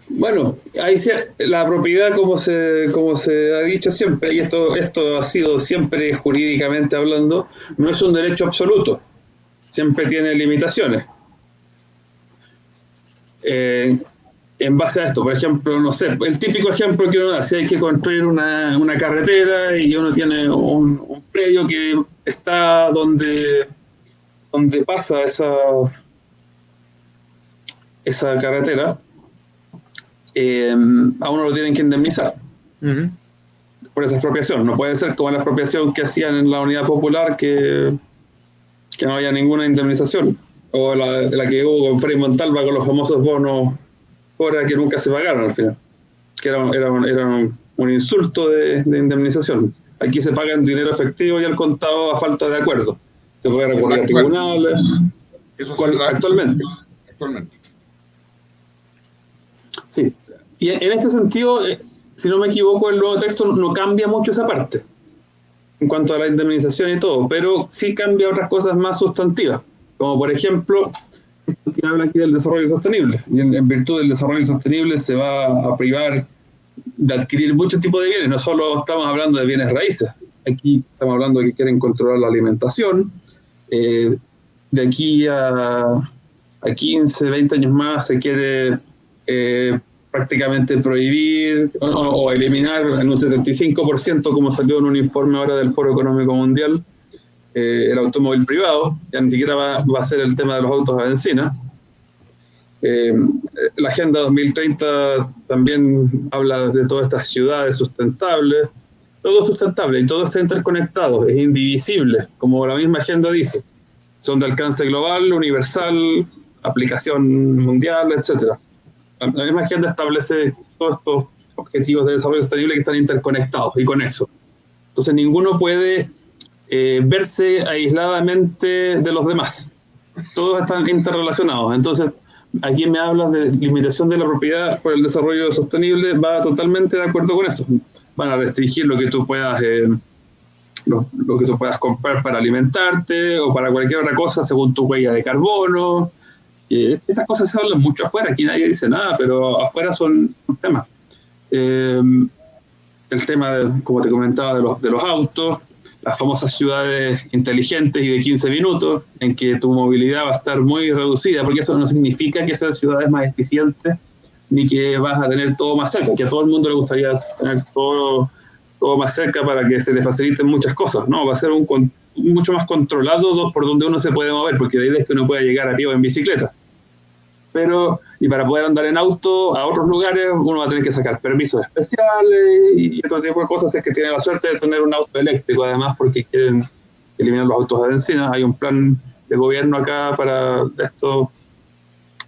S3: Bueno, ahí la propiedad, como se ha dicho siempre, y esto ha sido siempre jurídicamente hablando, no es un derecho absoluto, siempre tiene limitaciones. En base a esto, por ejemplo, no sé, el típico ejemplo que uno da, si hay que construir una carretera y uno tiene un predio que está donde pasa esa carretera, a uno lo tienen que indemnizar por esa expropiación. No puede ser como la expropiación que hacían en la Unidad Popular, que no haya ninguna indemnización, o la que hubo con Frei Montalva con los famosos bonos hora que nunca se pagaron al final, que era un insulto de indemnización. Aquí se paga en dinero efectivo y al contado a falta de acuerdo. Se puede recurrir a tribunales.
S2: Eso
S3: actualmente. Sí. Y en este sentido, si no me equivoco, el nuevo texto no cambia mucho esa parte en cuanto a la indemnización y todo, pero sí cambia otras cosas más sustantivas, como por ejemplo, que habla aquí del desarrollo sostenible. Y en virtud del desarrollo sostenible se va a privar de adquirir muchos tipos de bienes. No solo estamos hablando de bienes raíces, aquí estamos hablando de que quieren controlar la alimentación. De aquí a 15, 20 años más se quiere prácticamente prohibir o eliminar en un 75%, como salió en un informe ahora del Foro Económico Mundial, el automóvil privado. Ya ni siquiera va a ser el tema de los autos a benzina. La Agenda 2030 también habla de todas estas ciudades sustentables. Todo es sustentable y todo está interconectado, es indivisible, como la misma agenda dice. Son de alcance global, universal, aplicación mundial, etc. La misma agenda establece todos estos objetivos de desarrollo sostenible que están interconectados y conexos. Entonces ninguno puede verse aisladamente de los demás. Todos están interrelacionados. Entonces, aquí me hablas de limitación de la propiedad por el desarrollo sostenible, va totalmente de acuerdo con eso. Van a restringir lo que tú puedas lo que tú puedas comprar para alimentarte o para cualquier otra cosa según tu huella de carbono. Estas cosas se hablan mucho afuera, aquí nadie dice nada, pero afuera son temas. El tema, como te comentaba, de los autos, las famosas ciudades inteligentes y de 15 minutos, en que tu movilidad va a estar muy reducida, porque eso no significa que sean ciudades más eficientes, ni que vas a tener todo más cerca, que a todo el mundo le gustaría tener todo más cerca para que se le faciliten muchas cosas, ¿no? Va a ser mucho más controlado por donde uno se puede mover, porque la idea es que uno pueda llegar a pie o en bicicleta. Y para poder andar en auto a otros lugares, uno va a tener que sacar permisos especiales y otro tipo de cosas. Es que tiene la suerte de tener un auto eléctrico, además, porque quieren eliminar los autos de benzina. Hay un plan de gobierno acá para esto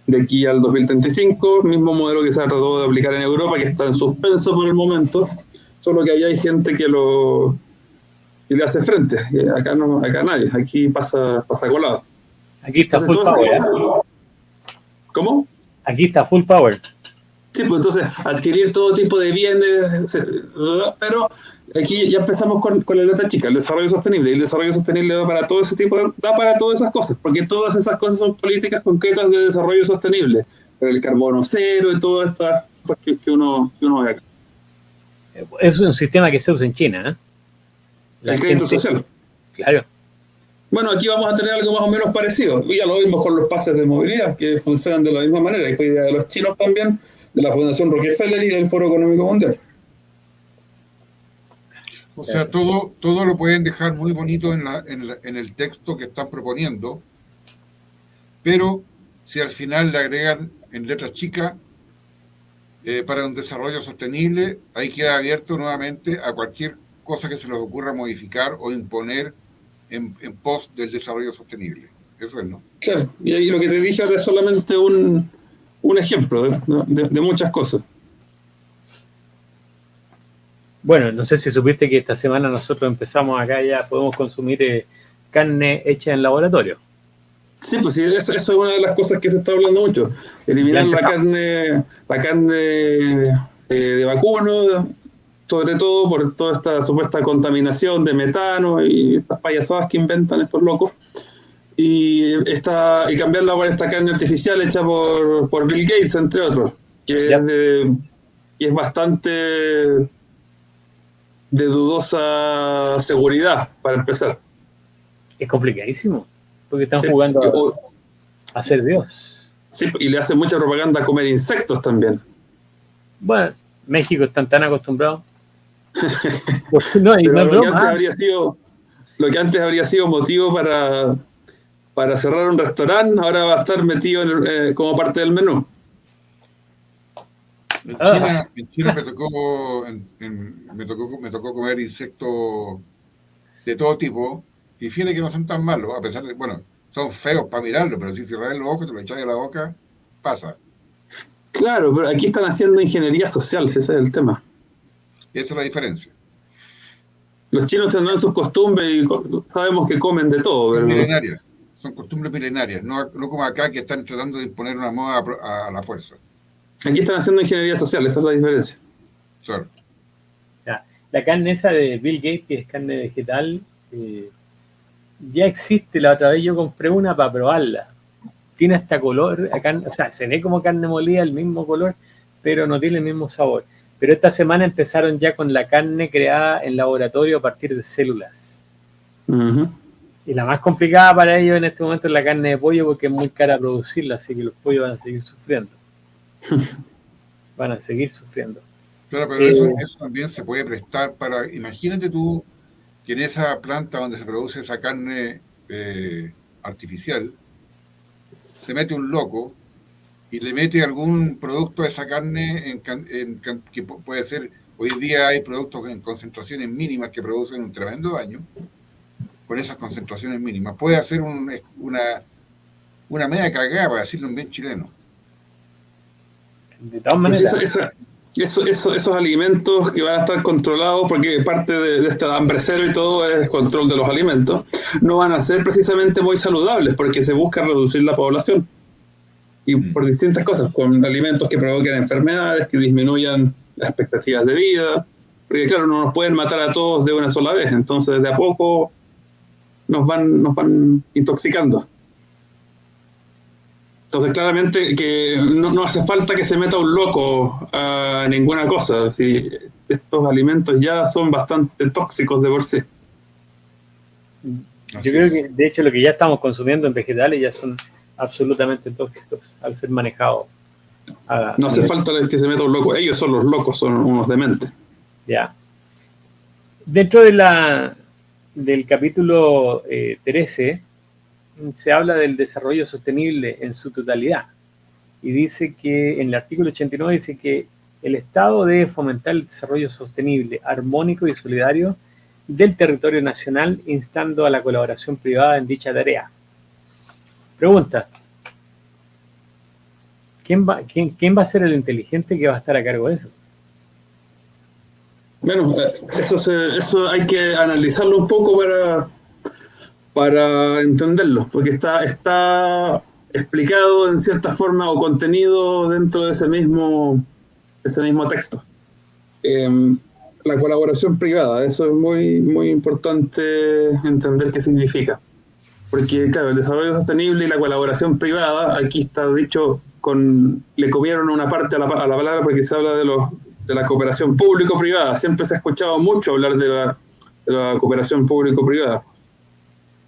S3: de aquí al 2035, mismo modelo que se ha tratado de aplicar en Europa, que está en suspenso por el momento, solo que allá hay gente que le hace frente. Acá nadie, aquí pasa colado.
S1: Aquí está full power.
S3: ¿Cómo?
S1: Aquí está full power.
S3: Sí, pues entonces adquirir todo tipo de bienes, pero aquí ya empezamos con la letra chica, el desarrollo sostenible. Y el desarrollo sostenible da para todo ese tipo, da para todas esas cosas, porque todas esas cosas son políticas concretas de desarrollo sostenible. El carbono cero y todas estas cosas que uno ve acá.
S1: Es un sistema que se usa en China, ¿eh?
S3: El crédito social.
S1: Claro.
S3: Bueno, aquí vamos a tener algo más o menos parecido. Y ya lo vimos con los pases de movilidad, que funcionan de la misma manera. Y fue idea de los chinos también, de la Fundación Rockefeller y del Foro Económico Mundial.
S2: O sea, todo lo pueden dejar muy bonito en el texto que están proponiendo, pero si al final le agregan en letras chicas para un desarrollo sostenible, ahí queda abierto nuevamente a cualquier cosa que se les ocurra modificar o imponer en pos del desarrollo sostenible. Eso es, ¿no?
S3: Claro, y ahí lo que te dije ahora es solamente un ejemplo de muchas cosas.
S1: Bueno, no sé si supiste que esta semana nosotros empezamos acá, ya podemos consumir carne hecha en laboratorio.
S3: Sí, pues sí, eso es una de las cosas que se está hablando mucho. Eliminar la carne de vacuno, sobre todo por toda esta supuesta contaminación de metano y estas payasadas que inventan estos locos. Y cambiarla por esta carne artificial hecha por Bill Gates, entre otros, que es bastante de dudosa seguridad, para empezar.
S1: Es complicadísimo, porque están jugando a ser Dios.
S3: Sí, y le hacen mucha propaganda a comer insectos también.
S1: Bueno, México están tan acostumbrados.
S3: Lo que antes habría sido motivo para cerrar un restaurante, ahora va a estar metido como parte del menú.
S2: En China me tocó comer insectos de todo tipo, y fíjate que no son tan malos, a pesar de, bueno, son feos para mirarlo, pero si cerras los ojos, te lo echas a la boca, pasa.
S3: Claro, pero aquí están haciendo ingeniería social, si ese es el tema.
S2: Esa es la diferencia.
S3: Los chinos tendrán sus costumbres y sabemos que comen de todo.
S2: Son
S3: pero
S2: milenarias, son costumbres milenarias, no como acá que están tratando de imponer una moda a la fuerza.
S3: Aquí están haciendo ingeniería social, esa es la diferencia.
S2: Claro.
S1: La carne esa de Bill Gates, que es carne vegetal, ya existe. La otra vez yo compré una para probarla. Tiene hasta color, o sea, se ve como carne molida, el mismo color, pero no tiene el mismo sabor. Pero esta semana empezaron ya con la carne creada en laboratorio a partir de células.
S3: Uh-huh.
S1: Y la más complicada para ellos en este momento es la carne de pollo, porque es muy cara producirla, así que los pollos van a seguir sufriendo. Van a seguir sufriendo.
S2: Claro, pero eso también se puede prestar para... Imagínate tú que en esa planta donde se produce esa carne artificial, se mete un loco y le mete algún producto a esa carne que puede ser... Hoy día hay productos en concentraciones mínimas que producen un tremendo daño. Con esas concentraciones mínimas puede hacer una media cagada, para decirlo en bien chileno.
S1: De todas maneras,
S3: esos alimentos que van a estar controlados, porque parte de este hambre cero y todo es control de los alimentos, no van a ser precisamente muy saludables, porque se busca reducir la población. Y por distintas cosas, con alimentos que provoquen enfermedades, que disminuyan las expectativas de vida, porque claro, no nos pueden matar a todos de una sola vez, entonces de a poco nos van intoxicando. Entonces, claramente que no hace falta que se meta un loco a ninguna cosa. Si estos alimentos ya son bastante tóxicos de por sí.
S1: Yo creo que, de hecho, lo que ya estamos consumiendo en vegetales ya son absolutamente tóxicos al ser manejados.
S3: No hace falta que se meta un loco. Ellos son los locos, son unos dementes.
S1: Ya. Dentro del capítulo 13... se habla del desarrollo sostenible en su totalidad, y dice que en el artículo 89 dice que el Estado debe fomentar el desarrollo sostenible, armónico y solidario del territorio nacional, instando a la colaboración privada en dicha tarea. Pregunta: ¿quién va a ser el inteligente que va a estar a cargo de eso?
S3: Bueno, eso hay que analizarlo un poco para entenderlo, porque está explicado en cierta forma o contenido dentro de ese mismo ese mismo texto. La colaboración privada, eso es muy, muy importante entender qué significa. Porque, claro, el desarrollo sostenible y la colaboración privada, aquí está dicho, le comieron una parte a la palabra porque se habla de la cooperación público-privada. Siempre se ha escuchado mucho hablar de la cooperación público-privada.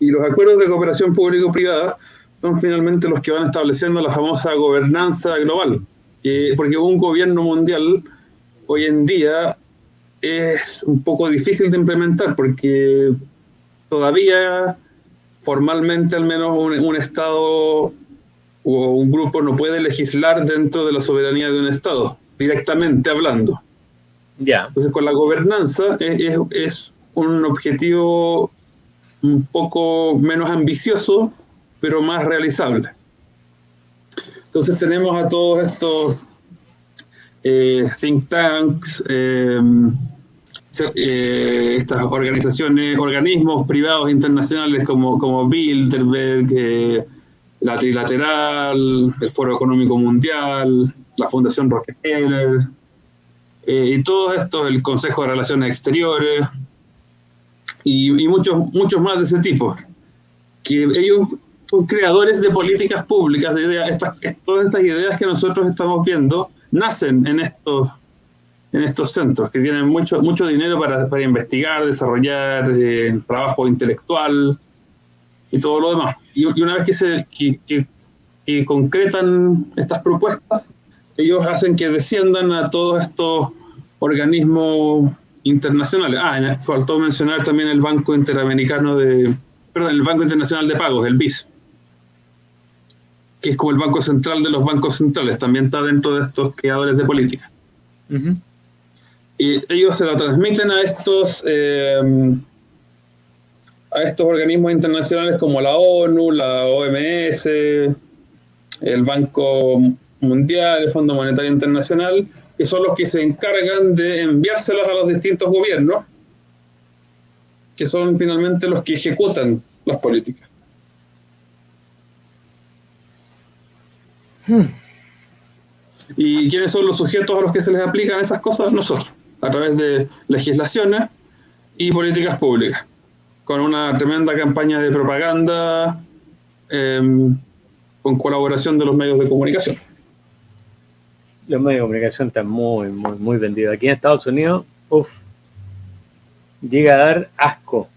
S3: Y los acuerdos de cooperación público-privada son finalmente los que van estableciendo la famosa gobernanza global. Porque un gobierno mundial hoy en día es un poco difícil de implementar porque todavía formalmente al menos un Estado o un grupo no puede legislar dentro de la soberanía de un Estado, directamente hablando.
S1: Ya.
S3: Entonces con la gobernanza es un objetivo un poco menos ambicioso, pero más realizable. Entonces tenemos a todos estos think tanks, estas organismos privados internacionales como Bilderberg, la Trilateral, el Foro Económico Mundial, la Fundación Rockefeller, y todo esto, el Consejo de Relaciones Exteriores, y muchos más de ese tipo, que ellos son creadores de políticas públicas, de ideas. Todas estas ideas que nosotros estamos viendo nacen en estos centros, que tienen mucho dinero para investigar, desarrollar trabajo intelectual y todo lo demás. Y una vez que concretan estas propuestas, ellos hacen que desciendan a todos estos organismos internacionales. Me faltó mencionar también el Banco Interamericano el Banco Internacional de Pagos, el BIS, que es como el banco central de los bancos centrales, también está dentro de estos creadores de política. Uh-huh. Y ellos se lo transmiten a estos organismos internacionales como la ONU, la OMS, el Banco Mundial, el Fondo Monetario Internacional, que son los que se encargan de enviárselos a los distintos gobiernos, que son finalmente los que ejecutan las políticas. ¿Y quiénes son los sujetos a los que se les aplican esas cosas? Nosotros, a través de legislaciones y políticas públicas, con una tremenda campaña de propaganda, con colaboración de los medios de comunicación.
S1: Los medios de comunicación están muy, muy, muy vendidos. Aquí en Estados Unidos, llega a dar asco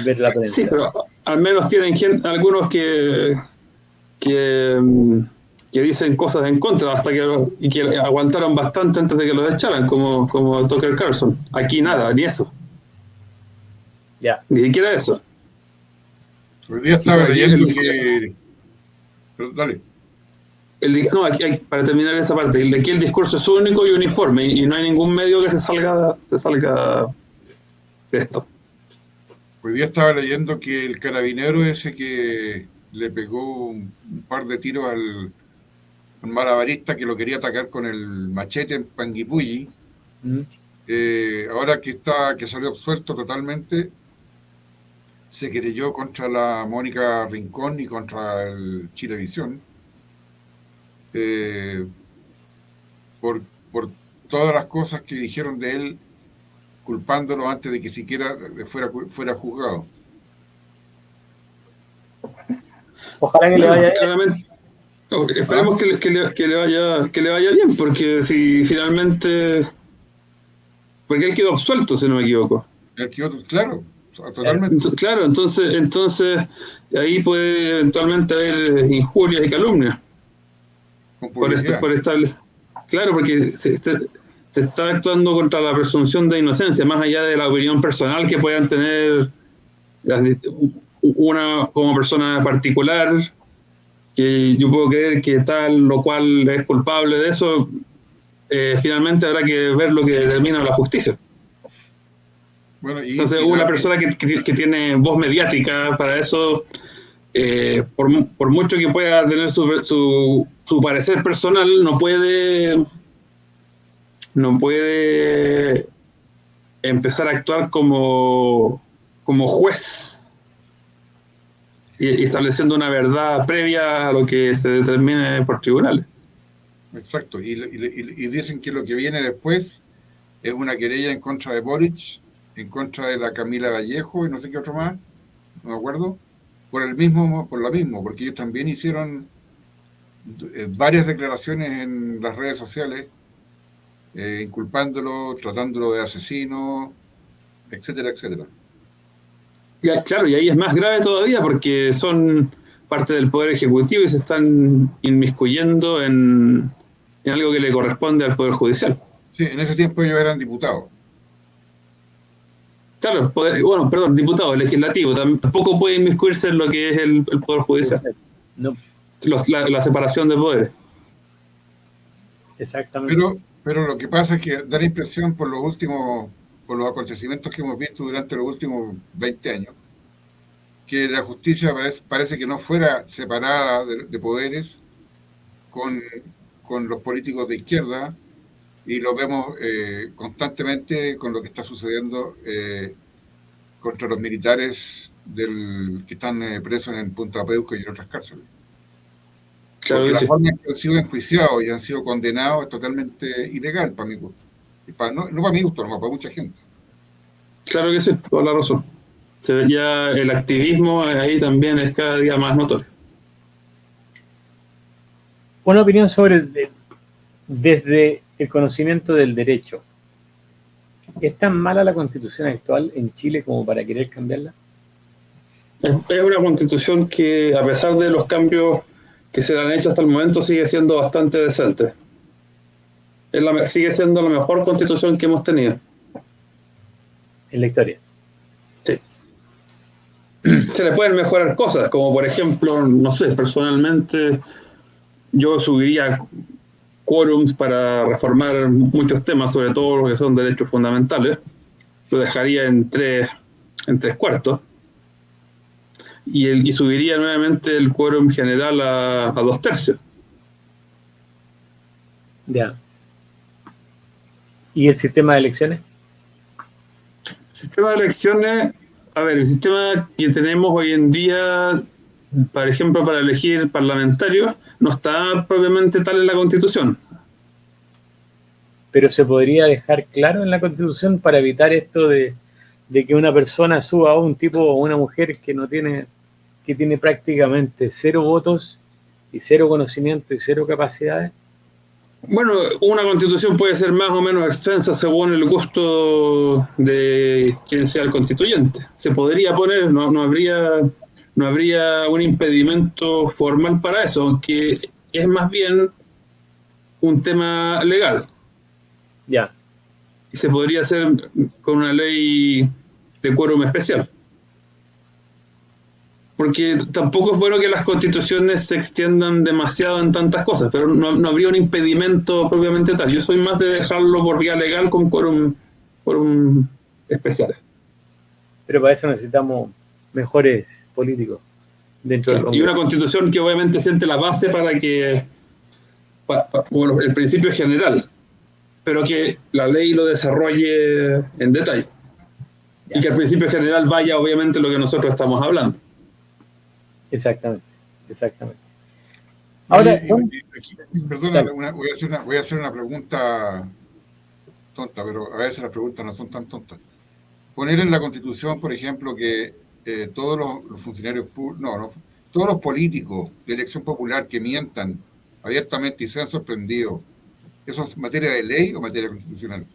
S1: ver la prensa.
S3: Sí, pero al menos tienen algunos que dicen cosas en contra y que aguantaron bastante antes de que los echaran, como Tucker Carlson. Aquí nada, ni eso.
S1: Ya.
S3: Ni siquiera eso.
S2: Hoy día estaba leyendo que... Pero dale.
S3: Para terminar esa parte, el de aquí el discurso es único y uniforme y no hay ningún medio que se salga de esto.
S2: Hoy día estaba leyendo que el carabinero ese que le pegó un par de tiros al malabarista que lo quería atacar con el machete en Panguipulli, ahora que salió absuelto totalmente, se querelló contra la Mónica Rincón y contra el Chilevisión por todas las cosas que dijeron de él, culpándolo antes de que siquiera fuera juzgado.
S1: Ojalá que le vaya bien.
S3: Esperemos que le vaya bien, porque si finalmente... Porque él quedó absuelto, si no me equivoco.
S2: Él quedó, claro, totalmente.
S3: Claro, entonces ahí puede eventualmente haber injurias y calumnias. Por establecer. Claro, porque se está actuando contra la presunción de inocencia, más allá de la opinión personal que puedan tener una como persona particular, que yo puedo creer que tal o cual es culpable de eso. Finalmente habrá que ver lo que determina la justicia. Bueno, entonces una persona que tiene voz mediática para eso, por mucho que pueda tener su parecer personal, no puede empezar a actuar como juez y estableciendo una verdad previa a lo que se determine por tribunales.
S2: Exacto. Y dicen que lo que viene después es una querella en contra de Boric, en contra de la Camila Vallejo y no sé qué otro más, no me acuerdo, por lo mismo, porque ellos también hicieron varias declaraciones en las redes sociales, inculpándolo, tratándolo de asesino, etcétera, etcétera.
S3: Ya, claro, y ahí es más grave todavía porque son parte del Poder Ejecutivo y se están inmiscuyendo en algo que le corresponde al Poder Judicial.
S2: Sí, en ese tiempo ellos eran diputados.
S3: Claro, diputado, legislativo, tampoco puede inmiscuirse en lo que es el Poder Judicial.
S1: No,
S3: La separación de poderes.
S1: exactamente.
S2: Pero lo que pasa es que da la impresión por los acontecimientos que hemos visto durante los últimos 20 años, que la justicia parece que no fuera separada de poderes con los políticos de izquierda, y lo vemos constantemente con lo que está sucediendo contra los militares que están presos en Punta Peuco y en otras cárceles.
S3: Claro.
S2: Porque la forma en que han sido enjuiciados y han sido condenados es totalmente ilegal para mi gusto. No para mi gusto, no para mucha gente.
S3: Claro que sí, toda la razón. Ya el activismo ahí también es cada día más notorio.
S1: Una opinión desde el conocimiento del derecho. ¿Es tan mala la constitución actual en Chile como para querer cambiarla?
S3: Es una constitución que, a pesar de los cambios que se le han hecho hasta el momento, sigue siendo bastante decente. Sigue siendo la mejor constitución que hemos tenido.
S1: En la historia.
S3: Sí. Se le pueden mejorar cosas, como por ejemplo, no sé, personalmente yo subiría quórums para reformar muchos temas, sobre todo los que son derechos fundamentales. Lo dejaría en tres cuartos. Y subiría nuevamente el quórum general a 2/3.
S1: Ya. ¿Y el sistema de elecciones?
S3: El sistema de elecciones, a ver, el sistema que tenemos hoy en día, por ejemplo, para elegir parlamentarios, no está propiamente tal en la Constitución.
S1: Pero se podría dejar claro en la Constitución para evitar esto de que una persona suba a un tipo o una mujer que tiene prácticamente 0 votos y 0 conocimiento y 0 capacidades.
S3: Bueno, una constitución puede ser más o menos extensa según el gusto de quien sea el constituyente. Se podría poner, no habría un impedimento formal para eso, aunque es más bien un tema legal.
S1: Ya.
S3: Y se podría hacer con una ley de quórum especial. Porque tampoco es bueno que las constituciones se extiendan demasiado en tantas cosas, pero no habría un impedimento propiamente tal. Yo soy más de dejarlo por vía legal con quórum especiales.
S1: Pero para eso necesitamos mejores políticos dentro del Congreso.
S3: Y una constitución que obviamente siente la base para que, bueno, el principio general, pero que la ley lo desarrolle en detalle. Ya. Y que el principio general vaya obviamente lo que nosotros estamos hablando.
S1: Exactamente. Ahora,
S2: perdona, voy a hacer una pregunta tonta, pero a veces las preguntas no son tan tontas. Poner en la Constitución, por ejemplo, que todos los funcionarios públicos, todos los políticos de elección popular que mientan abiertamente y sean sorprendidos, ¿eso es materia de ley o materia constitucional?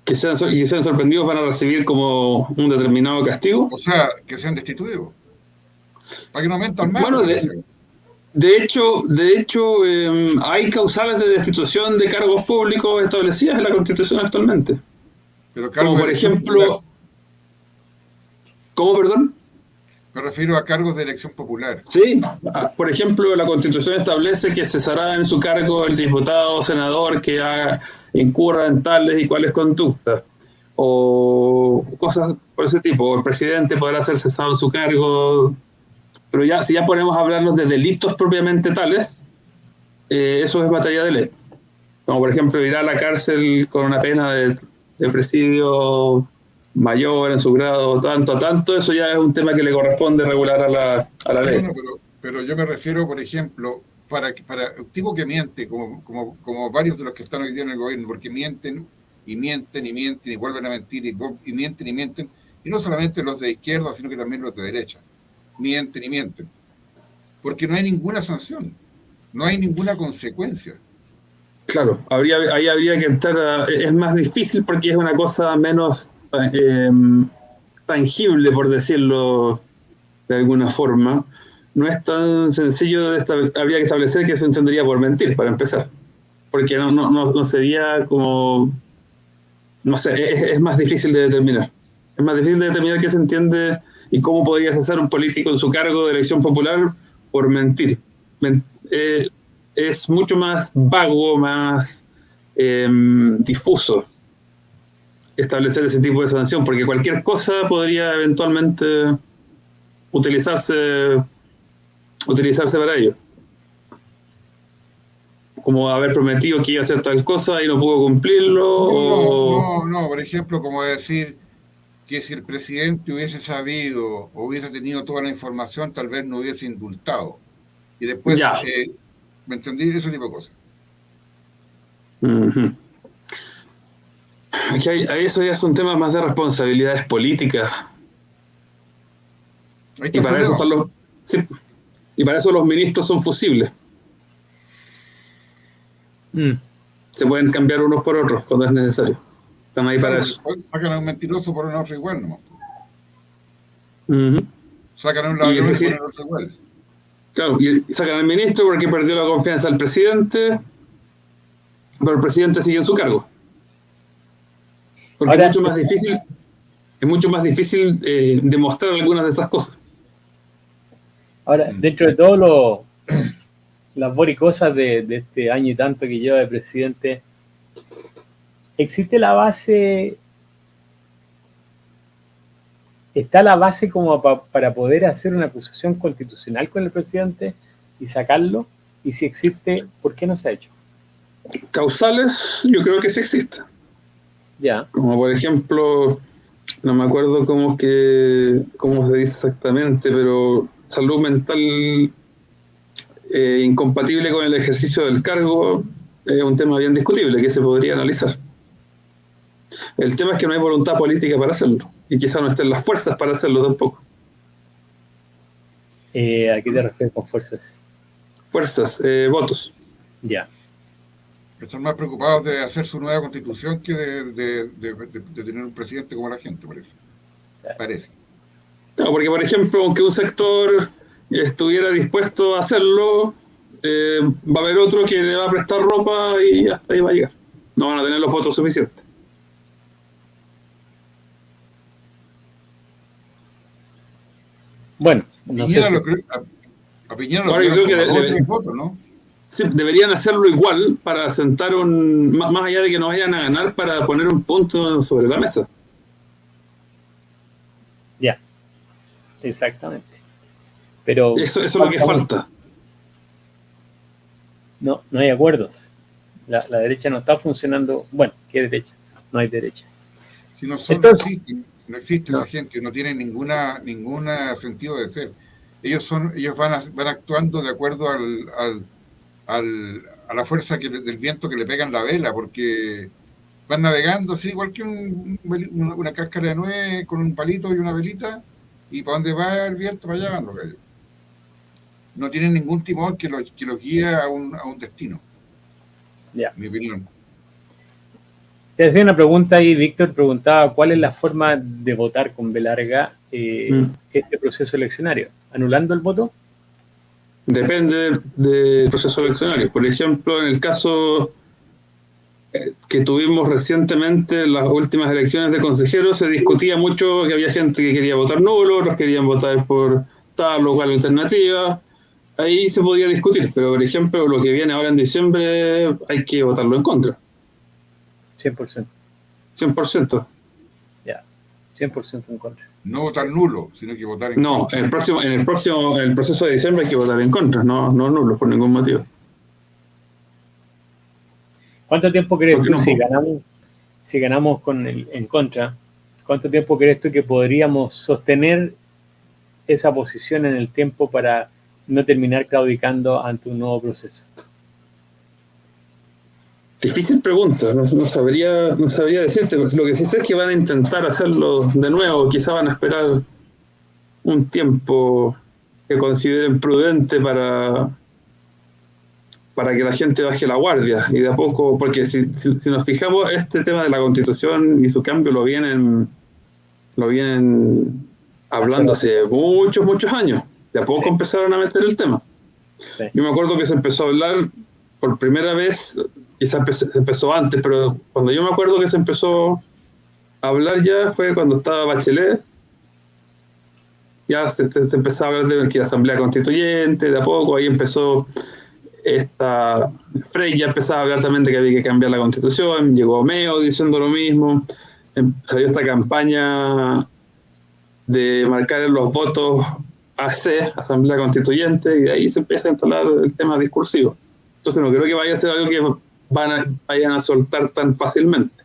S3: Que sean sorprendidos van a recibir como un determinado castigo.
S2: O sea, que sean destituidos. Para que no aumentan más.
S3: Bueno, de hecho, hay causales de destitución de cargos públicos establecidas en la Constitución actualmente.
S2: Pero
S3: como por ejemplo... Popular. ¿Cómo, perdón?
S2: Me refiero a cargos de elección popular.
S3: Sí, por ejemplo, la Constitución establece que cesará en su cargo el diputado o senador que incurra en tales y cuales conductas. O cosas por ese tipo. O el presidente podrá ser cesado en su cargo. Pero si ya ponemos a hablarnos de delitos propiamente tales, eso es materia de ley. Como por ejemplo ir a la cárcel con una pena de presidio mayor en su grado tanto a tanto, eso ya es un tema que le corresponde regular a la ley.
S2: Bueno, pero yo me refiero, por ejemplo, un tipo que miente, como varios de los que están hoy día en el gobierno, porque mienten y mienten y mienten y vuelven a mentir y mienten y mienten, y no solamente los de izquierda, sino que también los de derecha. Mienten y mienten. Porque no hay ninguna sanción, no hay ninguna consecuencia.
S3: Claro, ahí habría que entrar es más difícil porque es una cosa menos tangible, por decirlo de alguna forma. No es tan sencillo, habría que establecer que se entendería por mentir, para empezar. Porque no sería como, no sé, es más difícil de determinar. Es más difícil de determinar qué se entiende y cómo podría cesar un político en su cargo de elección popular por mentir. Es mucho más vago, más difuso establecer ese tipo de sanción, porque cualquier cosa podría eventualmente utilizarse para ello. Como haber prometido que iba a hacer tal cosa y no pudo cumplirlo.
S2: No, por ejemplo, como decir que si el presidente hubiese sabido o hubiese tenido toda la información, tal vez no hubiese indultado. Y después, ¿me entendí? Ese tipo de cosas.
S3: Uh-huh. Aquí eso ya son temas más de responsabilidades políticas. Y para eso y para eso los ministros son fusibles. Se pueden cambiar unos por otros cuando es necesario. Están ahí para eso.
S2: Sacan a un mentiroso por un otro igual, ¿no?
S3: Uh-huh.
S2: Sacan a un ladrón por un otro igual.
S3: Claro, y sacan al ministro porque perdió la confianza del presidente, pero el presidente sigue en su cargo. Porque ahora, es mucho más difícil demostrar algunas de esas cosas.
S1: Ahora, dentro de todo las boricosas de este año y tanto que lleva de presidente, ¿existe la base? ¿Está la base como para poder hacer una acusación constitucional con el presidente y sacarlo? Y si existe, ¿por qué no se ha hecho?
S3: Causales, yo creo que sí existe.
S1: Ya.
S3: Como por ejemplo, no me acuerdo cómo se dice exactamente, pero salud mental incompatible con el ejercicio del cargo es un tema bien discutible que se podría analizar. El tema es que no hay voluntad política para hacerlo y quizás no estén las fuerzas para hacerlo tampoco.
S1: ¿A qué te refieres con fuerzas?
S3: Fuerzas, votos.
S1: Ya.
S2: Están más preocupados de hacer su nueva constitución que de tener un presidente como la gente, parece.
S3: Claro, porque por ejemplo, aunque un sector estuviera dispuesto a hacerlo, va a haber otro que le va a prestar ropa y hasta ahí va a llegar. No van a tener los votos suficientes.
S1: Bueno, no sé si...
S2: A Piñera lo creo que votos, ¿no?
S3: Sí, deberían hacerlo igual para sentar más allá de que no vayan a ganar, para poner un punto sobre la mesa.
S1: Ya, exactamente. Pero
S3: eso es lo que falta.
S1: No hay acuerdos. La derecha no está funcionando. Bueno, ¿qué derecha? No hay derecha.
S2: Si no no existe esa gente, no tiene ninguna sentido de ser. Ellos van actuando de acuerdo a la fuerza del viento que le pegan la vela, porque van navegando así, igual que una cáscara de nuez con un palito y una velita, y para donde va el viento, para allá van los gallos. No tienen ningún timón que los guíe a un destino.
S1: Ya.
S2: Mi opinión.
S1: Te hacía una pregunta y Víctor preguntaba cuál es la forma de votar con B larga este proceso eleccionario. ¿Anulando el voto?
S3: Depende del proceso eleccionario. Por ejemplo, en el caso que tuvimos recientemente, en las últimas elecciones de consejeros, se discutía mucho que había gente que quería votar nulo, otros querían votar por tal o cual alternativa. Ahí se podía discutir, pero por ejemplo, lo que viene ahora en diciembre hay que votarlo en contra.
S1: 100%.
S3: 100%.
S1: Ya, 100% en contra.
S2: No votar nulo, sino que votar en contra.
S3: No, en el proceso de diciembre hay que votar en contra, no nulo por ningún motivo.
S1: ¿Cuánto tiempo crees tú, si ganamos con el en contra, cuánto tiempo crees tú que podríamos sostener esa posición en el tiempo para no terminar claudicando ante un nuevo proceso?
S3: Difícil pregunta, no sabría decirte. Lo que sí sé es que van a intentar hacerlo de nuevo, quizá van a esperar un tiempo que consideren prudente para que la gente baje la guardia, y de a poco, porque si nos fijamos, este tema de la Constitución y su cambio lo vienen hablando hace muchos años. De a poco empezaron a meter el tema.
S1: Sí.
S3: Yo me acuerdo que se empezó a hablar por primera vez, quizás se empezó antes, pero cuando yo me acuerdo que se empezó a hablar ya fue cuando estaba Bachelet. Ya se empezó a hablar de que Asamblea Constituyente, de a poco, ahí empezó Frey ya empezaba a hablar también de que había que cambiar la Constitución, llegó Meo diciendo lo mismo, salió esta campaña de marcar en los votos AC, Asamblea Constituyente, y de ahí se empieza a instalar el tema discursivo. Entonces no creo que vaya a ser algo que vayan a soltar tan fácilmente.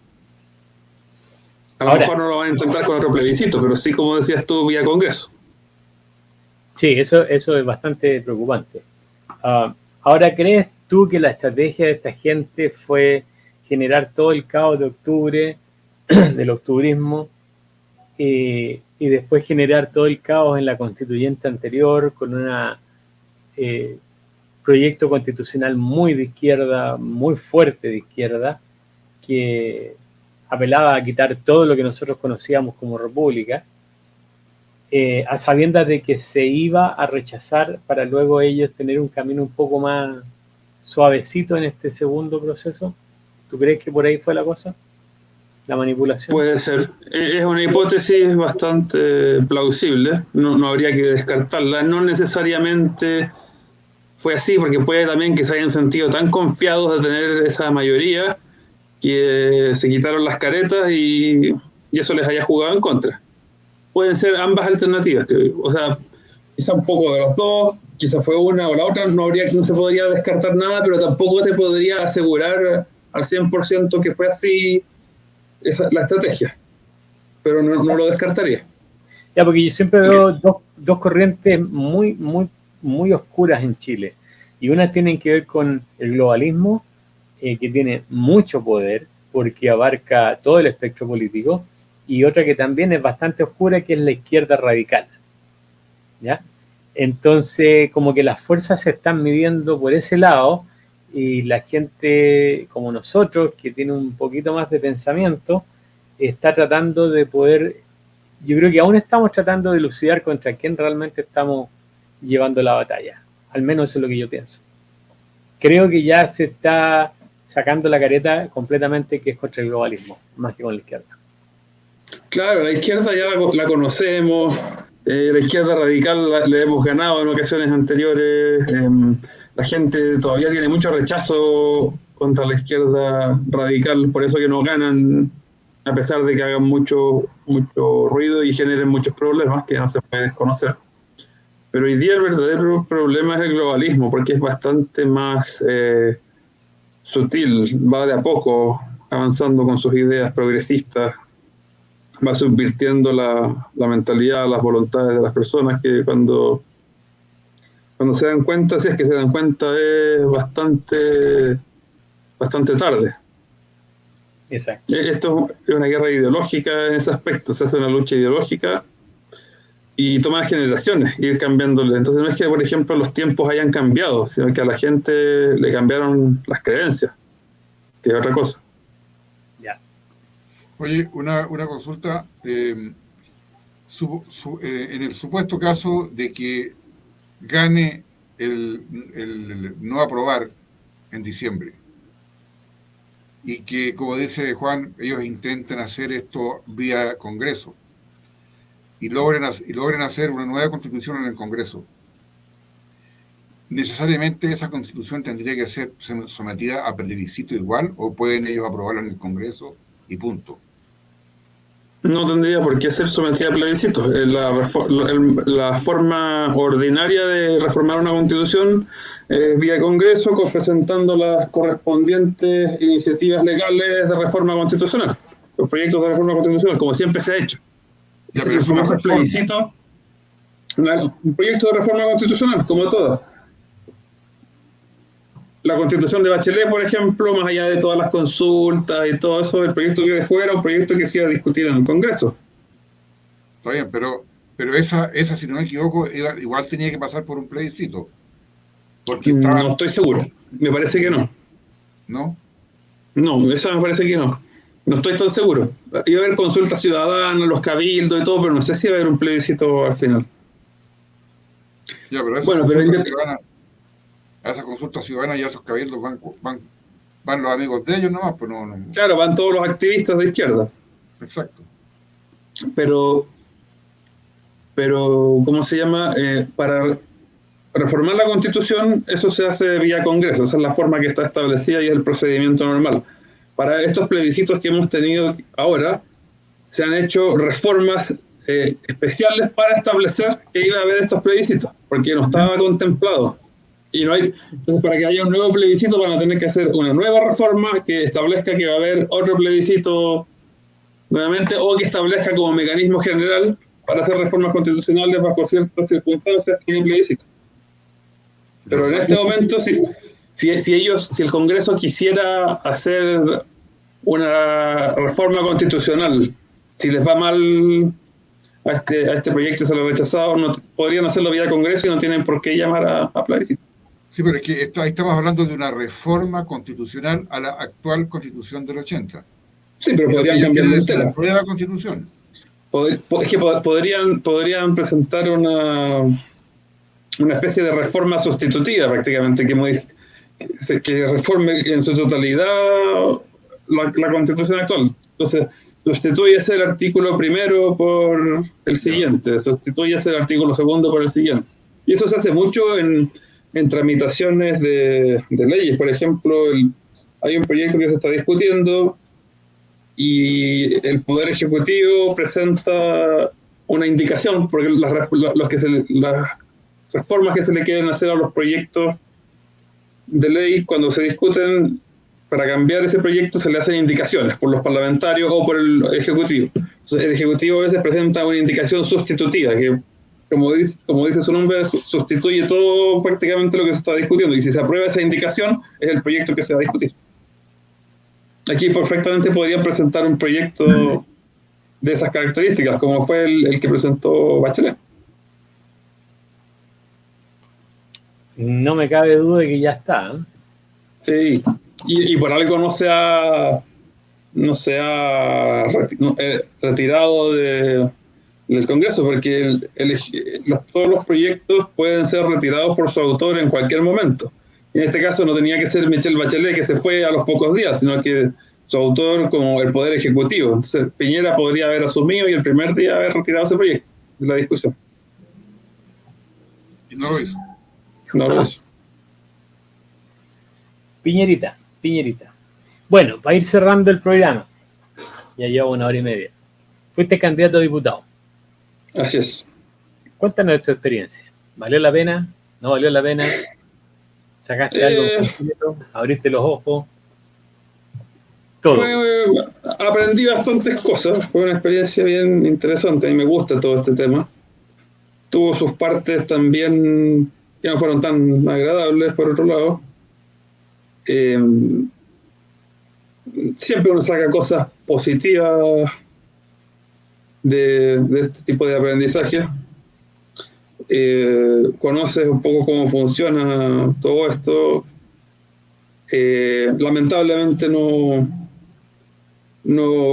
S3: A lo mejor no lo van a intentar con otro plebiscito, pero sí, como decías tú, vía Congreso.
S1: Sí, eso es bastante preocupante. Ahora, ¿crees tú que la estrategia de esta gente fue generar todo el caos de octubre, del octubrismo, y después generar todo el caos en la constituyente anterior con un proyecto constitucional muy de izquierda, muy fuerte de izquierda, que apelaba a quitar todo lo que nosotros conocíamos como república, a sabiendas de que se iba a rechazar para luego ellos tener un camino un poco más suavecito en este segundo proceso? ¿Tú crees que por ahí fue la cosa? ¿La manipulación?
S3: Puede ser. Es una hipótesis bastante plausible, no habría que descartarla. No necesariamente fue así, porque puede también que se hayan sentido tan confiados de tener esa mayoría que se quitaron las caretas y eso les haya jugado en contra. Pueden ser ambas alternativas, o sea, quizá un poco de los dos, quizá fue una o la otra, no se podría descartar nada, pero tampoco te podría asegurar al 100% que fue así la estrategia, pero no lo descartaría.
S1: Ya, porque yo siempre veo dos corrientes muy oscuras en Chile, y unas tienen que ver con el globalismo, que tiene mucho poder porque abarca todo el espectro político, y otra que también es bastante oscura, que es la izquierda radical, ¿ya? Entonces, como que las fuerzas se están midiendo por ese lado, y la gente como nosotros, que tiene un poquito más de pensamiento, está tratando de poder, yo creo que aún estamos tratando de elucidar contra quién realmente estamos llevando la batalla. Al menos eso es lo que yo pienso. Creo que ya se está sacando la careta completamente, que es contra el globalismo, más que con la izquierda.
S3: Claro, la izquierda ya la conocemos, la izquierda radical le hemos ganado en ocasiones anteriores, la gente todavía tiene mucho rechazo contra la izquierda radical, por eso que no ganan, a pesar de que hagan mucho ruido y generen muchos problemas que no se puede desconocer. Pero hoy día el verdadero problema es el globalismo, porque es bastante más sutil, va de a poco avanzando con sus ideas progresistas, va subvirtiendo la mentalidad, las voluntades de las personas, que cuando se dan cuenta, si es que se dan cuenta, es bastante tarde.
S1: Exacto.
S3: Esto es una guerra ideológica en ese aspecto, se hace una lucha ideológica y toma generaciones ir cambiándole. Entonces no es que, por ejemplo, los tiempos hayan cambiado, sino que a la gente le cambiaron las creencias, que es otra cosa.
S2: Oye, una consulta. En el supuesto caso de que gane el no aprobar en diciembre, y que, como dice Juan, ellos intenten hacer esto vía Congreso y logren hacer una nueva constitución en el Congreso, ¿necesariamente esa constitución tendría que ser sometida a plebiscito igual, o pueden ellos aprobarla en el Congreso y punto?
S3: No tendría por qué ser sometida a plebiscito. La forma ordinaria de reformar una constitución es vía Congreso, presentando las correspondientes iniciativas legales de reforma constitucional, los proyectos de reforma constitucional, como siempre se ha hecho.
S2: Ya, pero es una reforma.
S3: Plebiscito. Un proyecto de reforma constitucional, como todo. La constitución de Bachelet, por ejemplo, más allá de todas las consultas y todo eso, el proyecto que dejó era un proyecto que se iba a discutir en el Congreso.
S2: Está bien, pero esa, si no me equivoco, igual tenía que pasar por un plebiscito. Porque estaba,
S3: No estoy seguro. Me parece que no.
S2: ¿no?
S3: No, esa me parece que no. No estoy tan seguro. Iba a haber consultas ciudadanas, los cabildos y todo, pero no sé si iba a haber un plebiscito al final.
S2: Ya, pero
S3: Bueno, pero
S2: a esas consultas ciudadanas y a esos cabildos van los amigos de ellos nomás, pues no.
S3: Claro, van todos los activistas de izquierda.
S2: Exacto.
S3: Pero ¿cómo se llama? Para reformar la Constitución, eso se hace vía Congreso. Esa es la forma que está establecida y es el procedimiento normal. Para estos plebiscitos que hemos tenido ahora, se han hecho reformas especiales para establecer que iba a haber estos plebiscitos, porque no estaba contemplado. Y no hay, entonces, para que haya un nuevo plebiscito van a tener que hacer una nueva reforma que establezca que va a haber otro plebiscito nuevamente, o que establezca como mecanismo general para hacer reformas constitucionales bajo ciertas circunstancias que hay un plebiscito. Pero en este momento, si el Congreso quisiera hacer una reforma constitucional, si les va mal a este proyecto y se lo ha rechazado, no podrían hacerlo vía Congreso y no tienen por qué llamar a plebiscito.
S2: Sí, pero es que estamos hablando de una reforma constitucional a la actual Constitución del 80.
S3: Sí, pero podrían cambiarla entera.
S2: La nueva Constitución.
S3: Es que podrían presentar una especie de reforma sustitutiva prácticamente, que reforme en su totalidad la Constitución actual. Entonces, sustituyese el artículo primero por el siguiente, sustituyese el artículo segundo por el siguiente. Y eso se hace mucho en tramitaciones de leyes. Por ejemplo, hay un proyecto que se está discutiendo y el Poder Ejecutivo presenta una indicación, porque las reformas que se le quieren hacer a los proyectos de ley, cuando se discuten, para cambiar ese proyecto se le hacen indicaciones por los parlamentarios o por el Ejecutivo. Entonces, el Ejecutivo a veces presenta una indicación sustitutiva, que como dice su nombre, sustituye todo prácticamente lo que se está discutiendo, y si se aprueba esa indicación, es el proyecto que se va a discutir. Aquí perfectamente podrían presentar un proyecto de esas características, como fue el que presentó Bachelet.
S1: No me cabe duda de que ya está, ¿eh?
S3: Sí, y por algo no se ha retirado del Congreso, porque todos los proyectos pueden ser retirados por su autor en cualquier momento. En este caso no tenía que ser Michelle Bachelet, que se fue a los pocos días, sino que su autor como el Poder Ejecutivo. Entonces Piñera podría haber asumido y el primer día haber retirado ese proyecto de la discusión.
S2: Y no lo hizo.
S3: No lo hizo.
S1: Piñerita. Bueno, para ir cerrando el programa, ya lleva 1 hora y media. Fuiste candidato a diputado.
S3: Así es.
S1: Cuéntanos de tu experiencia. ¿Valió la pena? ¿No valió la pena? ¿Sacaste algo concreto? ¿Abriste los ojos? Todo.
S3: Aprendí bastantes cosas. Fue una experiencia bien interesante. A mí me gusta todo este tema. Tuvo sus partes también que no fueron tan agradables, por otro lado. Siempre uno saca cosas positivas de este tipo de aprendizaje. Conoces un poco cómo funciona todo esto. Lamentablemente no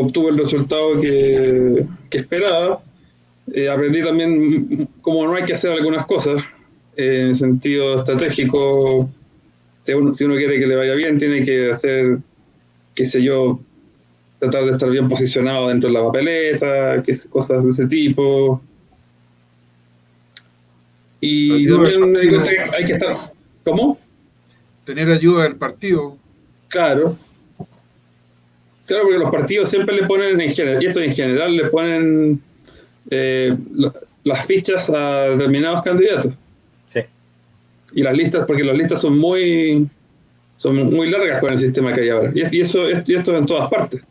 S3: obtuve el resultado que esperaba. Aprendí también cómo no hay que hacer algunas cosas en sentido estratégico. Si uno quiere que le vaya bien, tiene que hacer, qué sé yo, tratar de estar bien posicionado dentro de la papeleta, cosas de ese tipo. Y también me di cuenta que hay que estar... ¿Cómo?
S2: Tener ayuda del partido.
S3: Claro. Claro, porque los partidos siempre le ponen, y esto en general, le ponen las fichas a determinados candidatos.
S1: Sí.
S3: Y las listas, porque las listas son muy largas con el sistema que hay ahora. Y esto en todas partes.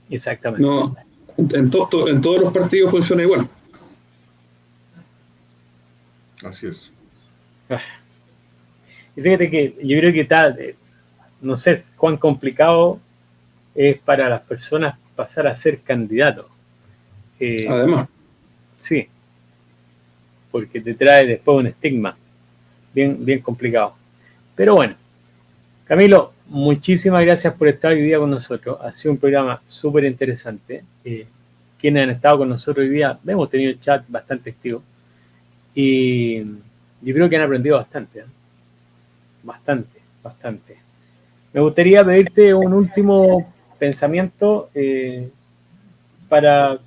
S1: Exactamente.
S3: No, en todos los partidos funciona igual.
S2: Así es.
S1: Y fíjate que yo creo que no sé cuán complicado es para las personas pasar a ser candidatos.
S3: Además.
S1: Sí, porque te trae después un estigma bien complicado. Pero bueno, Camilo, muchísimas gracias por estar hoy día con nosotros. Ha sido un programa súper interesante. Quienes han estado con nosotros hoy día, hemos tenido el chat bastante activo. Y yo creo que han aprendido bastante. Bastante. Me gustaría pedirte un último pensamiento para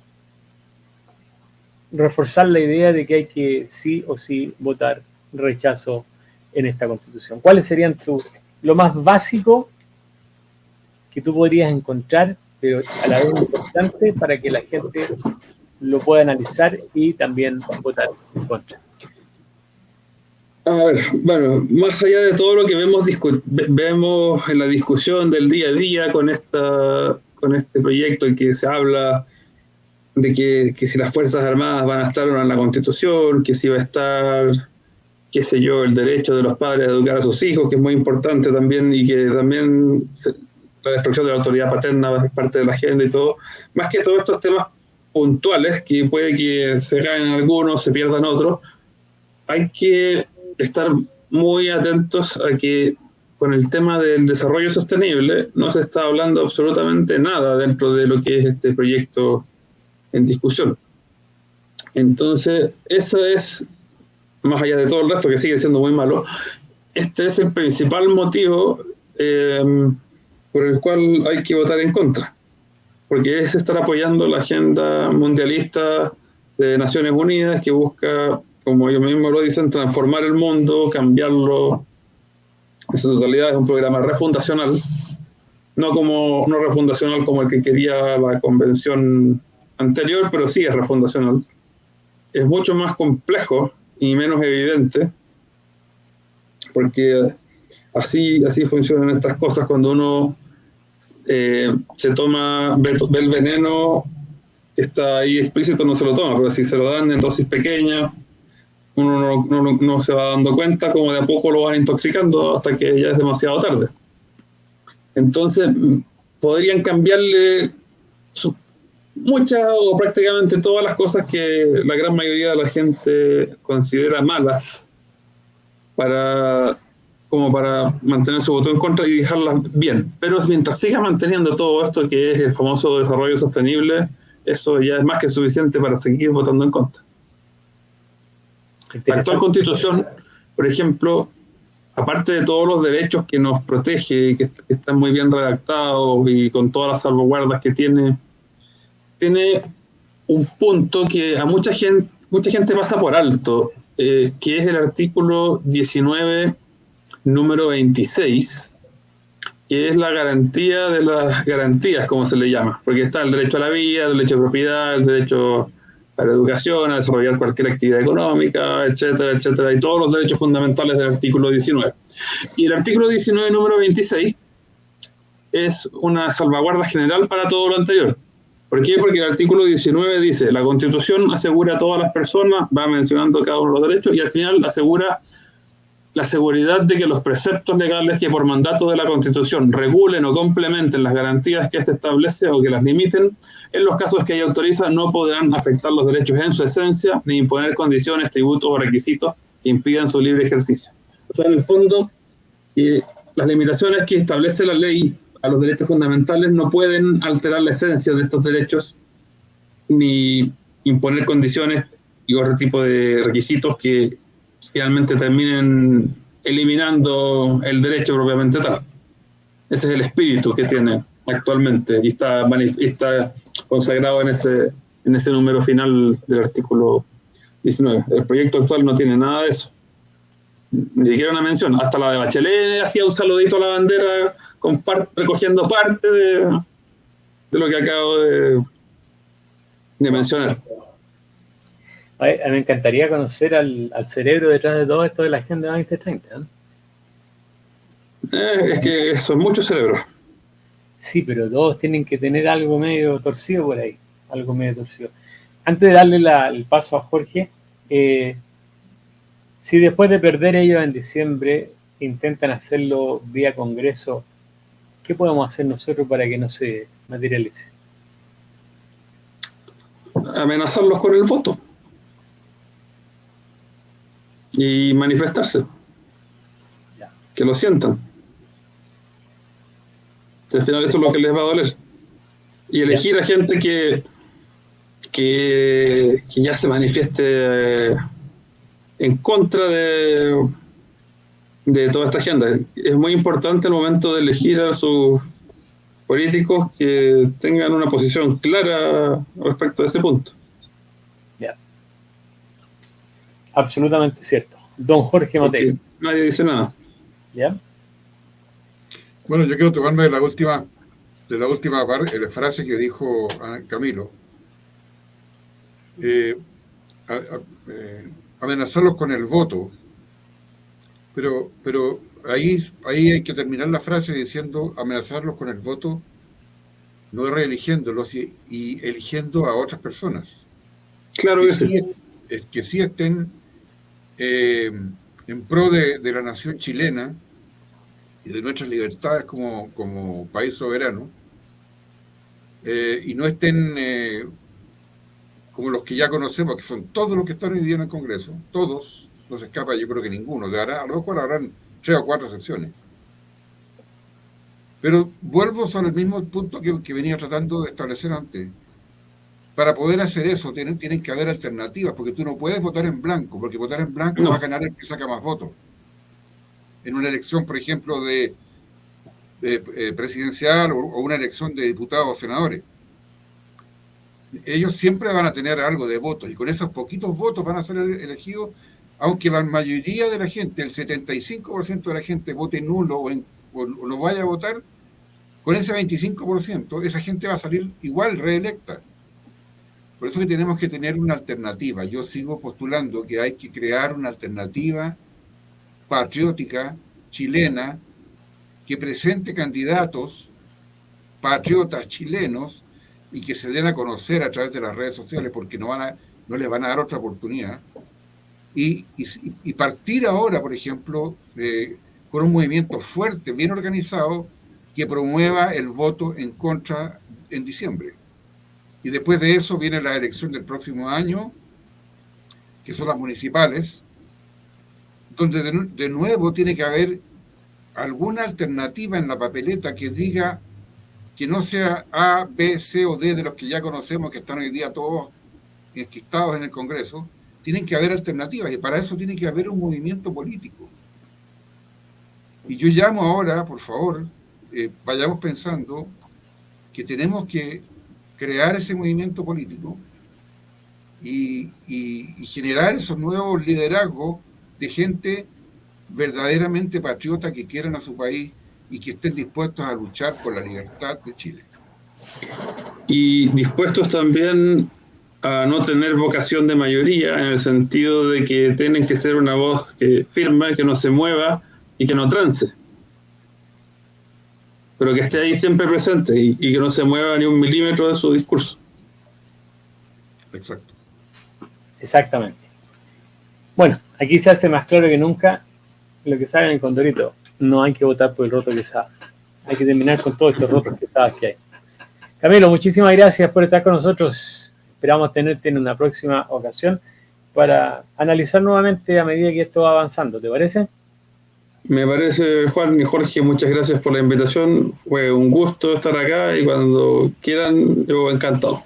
S1: reforzar la idea de que hay que sí o sí votar rechazo en esta Constitución. ¿Cuáles serían lo más básico que tú podrías encontrar, pero a la vez importante para que la gente lo pueda analizar y también votar en contra?
S3: A ver, bueno, más allá de todo lo que vemos en la discusión del día a día con este proyecto en que se habla de que si las Fuerzas Armadas van a estar o no en la Constitución, que si va a estar, qué sé yo, el derecho de los padres a educar a sus hijos, que es muy importante también, y que también la destrucción de la autoridad paterna es parte de la agenda y todo. Más que todos estos temas puntuales, que puede que se ganen algunos, se pierdan otros, hay que estar muy atentos a que con el tema del desarrollo sostenible no se está hablando absolutamente nada dentro de lo que es este proyecto en discusión. Entonces, eso es, más allá de todo el resto que sigue siendo muy malo, este es el principal motivo por el cual hay que votar en contra, porque es estar apoyando la agenda mundialista de Naciones Unidas que busca, como ellos mismos lo dicen, transformar el mundo, cambiarlo en su totalidad. Es un programa refundacional, no refundacional como el que quería la convención anterior, pero sí es refundacional. Es mucho más complejo y menos evidente, porque así funcionan estas cosas cuando uno ve el veneno que está ahí explícito, no se lo toma, pero si se lo dan en dosis pequeñas, uno no se va dando cuenta, como de a poco lo van intoxicando hasta que ya es demasiado tarde. Entonces, podrían cambiarle muchas o prácticamente todas las cosas que la gran mayoría de la gente considera malas como para mantener su voto en contra y dejarlas bien. Pero mientras siga manteniendo todo esto que es el famoso desarrollo sostenible, eso ya es más que suficiente para seguir votando en contra. La actual Constitución, por ejemplo, aparte de todos los derechos que nos protege, que están muy bien redactados y con todas las salvaguardas que tiene un punto que a mucha gente pasa por alto, que es el artículo 19, número 26, que es la garantía de las garantías, como se le llama, porque está el derecho a la vida, el derecho a propiedad, el derecho a la educación, a desarrollar cualquier actividad económica, etcétera, etcétera, y todos los derechos fundamentales del artículo 19. Y el artículo 19, número 26, es una salvaguarda general para todo lo anterior. ¿Por qué? Porque el artículo 19 dice, la Constitución asegura a todas las personas, va mencionando cada uno de los derechos, y al final asegura la seguridad de que los preceptos legales que por mandato de la Constitución regulen o complementen las garantías que éste establece o que las limiten, en los casos que ella autoriza, no podrán afectar los derechos en su esencia, ni imponer condiciones, tributos o requisitos que impidan su libre ejercicio. O sea, en el fondo, las limitaciones que establece la ley a los derechos fundamentales no pueden alterar la esencia de estos derechos, ni imponer condiciones y otro tipo de requisitos que finalmente terminen eliminando el derecho propiamente tal. Ese es el espíritu que tiene actualmente y está consagrado en ese número final del artículo 19. El proyecto actual no tiene nada de eso. Ni siquiera una mención. Hasta la de Bachelet hacía un saludito a la bandera recogiendo parte de lo que acabo de mencionar.
S1: A mí me encantaría conocer al cerebro detrás de todo esto de la Agenda 2030.
S3: Es que son muchos cerebros.
S1: Sí, pero todos tienen que tener algo medio torcido por ahí. Algo medio torcido. Antes de darle el paso a Jorge, Si después de perder ellos en diciembre intentan hacerlo vía Congreso, ¿qué podemos hacer nosotros para que no se materialice?
S3: Amenazarlos con el voto y manifestarse,
S1: Ya.
S3: que lo sientan. Al final eso es lo que les va a doler. Y elegir a gente que ya se manifieste en contra de toda esta agenda. Es muy importante el momento de elegir a sus políticos que tengan una posición clara respecto a ese punto.
S1: Ya. Absolutamente cierto. Don Jorge Matei.
S3: Nadie dice nada.
S1: ¿Ya?
S2: Bueno, yo quiero tomarme de la última frase que dijo Camilo. Amenazarlos con el voto. Pero ahí hay que terminar la frase diciendo amenazarlos con el voto, no reeligiéndolos y eligiendo a otras personas.
S3: Claro que sí.
S2: Que sí estén en pro de la nación chilena y de nuestras libertades como país soberano, y no estén como los que ya conocemos, que son todos los que están hoy día en el Congreso, todos. No se escapa, yo creo que ninguno. A lo mejor habrán 3 o 4 excepciones. Pero vuelvo sobre el mismo punto que venía tratando de establecer antes. Para poder hacer eso tienen que haber alternativas, porque tú no puedes votar en blanco, porque votar en blanco va a ganar el que saca más votos. En una elección, por ejemplo, de presidencial o una elección de diputados o senadores. Ellos siempre van a tener algo de votos, y con esos poquitos votos van a ser elegidos. Aunque la mayoría de la gente, el 75% de la gente vote nulo o no vaya a votar, con ese 25%, esa gente va a salir igual reelecta. Por eso que tenemos que tener una alternativa. Yo sigo postulando que hay que crear una alternativa patriótica, chilena, que presente candidatos patriotas chilenos y que se den a conocer a través de las redes sociales, porque no les van a dar otra oportunidad. Y partir ahora, por ejemplo, con un movimiento fuerte, bien organizado, que promueva el voto en contra en diciembre. Y después de eso viene la elección del próximo año, que son las municipales, donde de nuevo tiene que haber alguna alternativa en la papeleta que diga que no sea A, B, C o D de los que ya conocemos, que están hoy día todos enquistados en el Congreso. Tienen que haber alternativas, y para eso tiene que haber un movimiento político. Y yo llamo ahora, por favor, vayamos pensando que tenemos que crear ese movimiento político y generar esos nuevos liderazgos de gente verdaderamente patriota que quieran a su país y que estén dispuestos a luchar por la libertad de Chile.
S3: Y dispuestos también a no tener vocación de mayoría, en el sentido de que tienen que ser una voz que firme, que no se mueva y que no trance, pero que esté ahí siempre presente y que no se mueva ni un milímetro de su discurso.
S2: Exacto.
S1: Exactamente. Bueno, aquí se hace más claro que nunca lo que saben en Condorito. No hay que votar por el roto quesada. Hay que terminar con todos estos rotos quesadas que hay. Camilo, muchísimas gracias por estar con nosotros. Esperamos tenerte en una próxima ocasión para analizar nuevamente a medida que esto va avanzando. ¿Te parece?
S3: Me parece, Juan y Jorge, muchas gracias por la invitación. Fue un gusto estar acá y cuando quieran, yo encantado.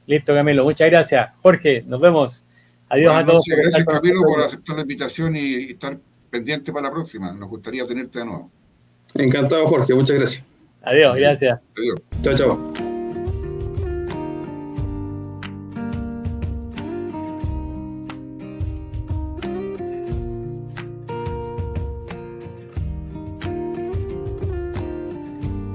S1: Listo, Camilo. Muchas gracias. Jorge, nos vemos. Adiós a todos.
S2: Gracias, Camilo, por aceptar la invitación y estar pendiente para la próxima. Nos gustaría tenerte de nuevo.
S3: Encantado, Jorge. Muchas gracias.
S1: Adiós, gracias.
S2: Adiós.
S3: Chao, chao.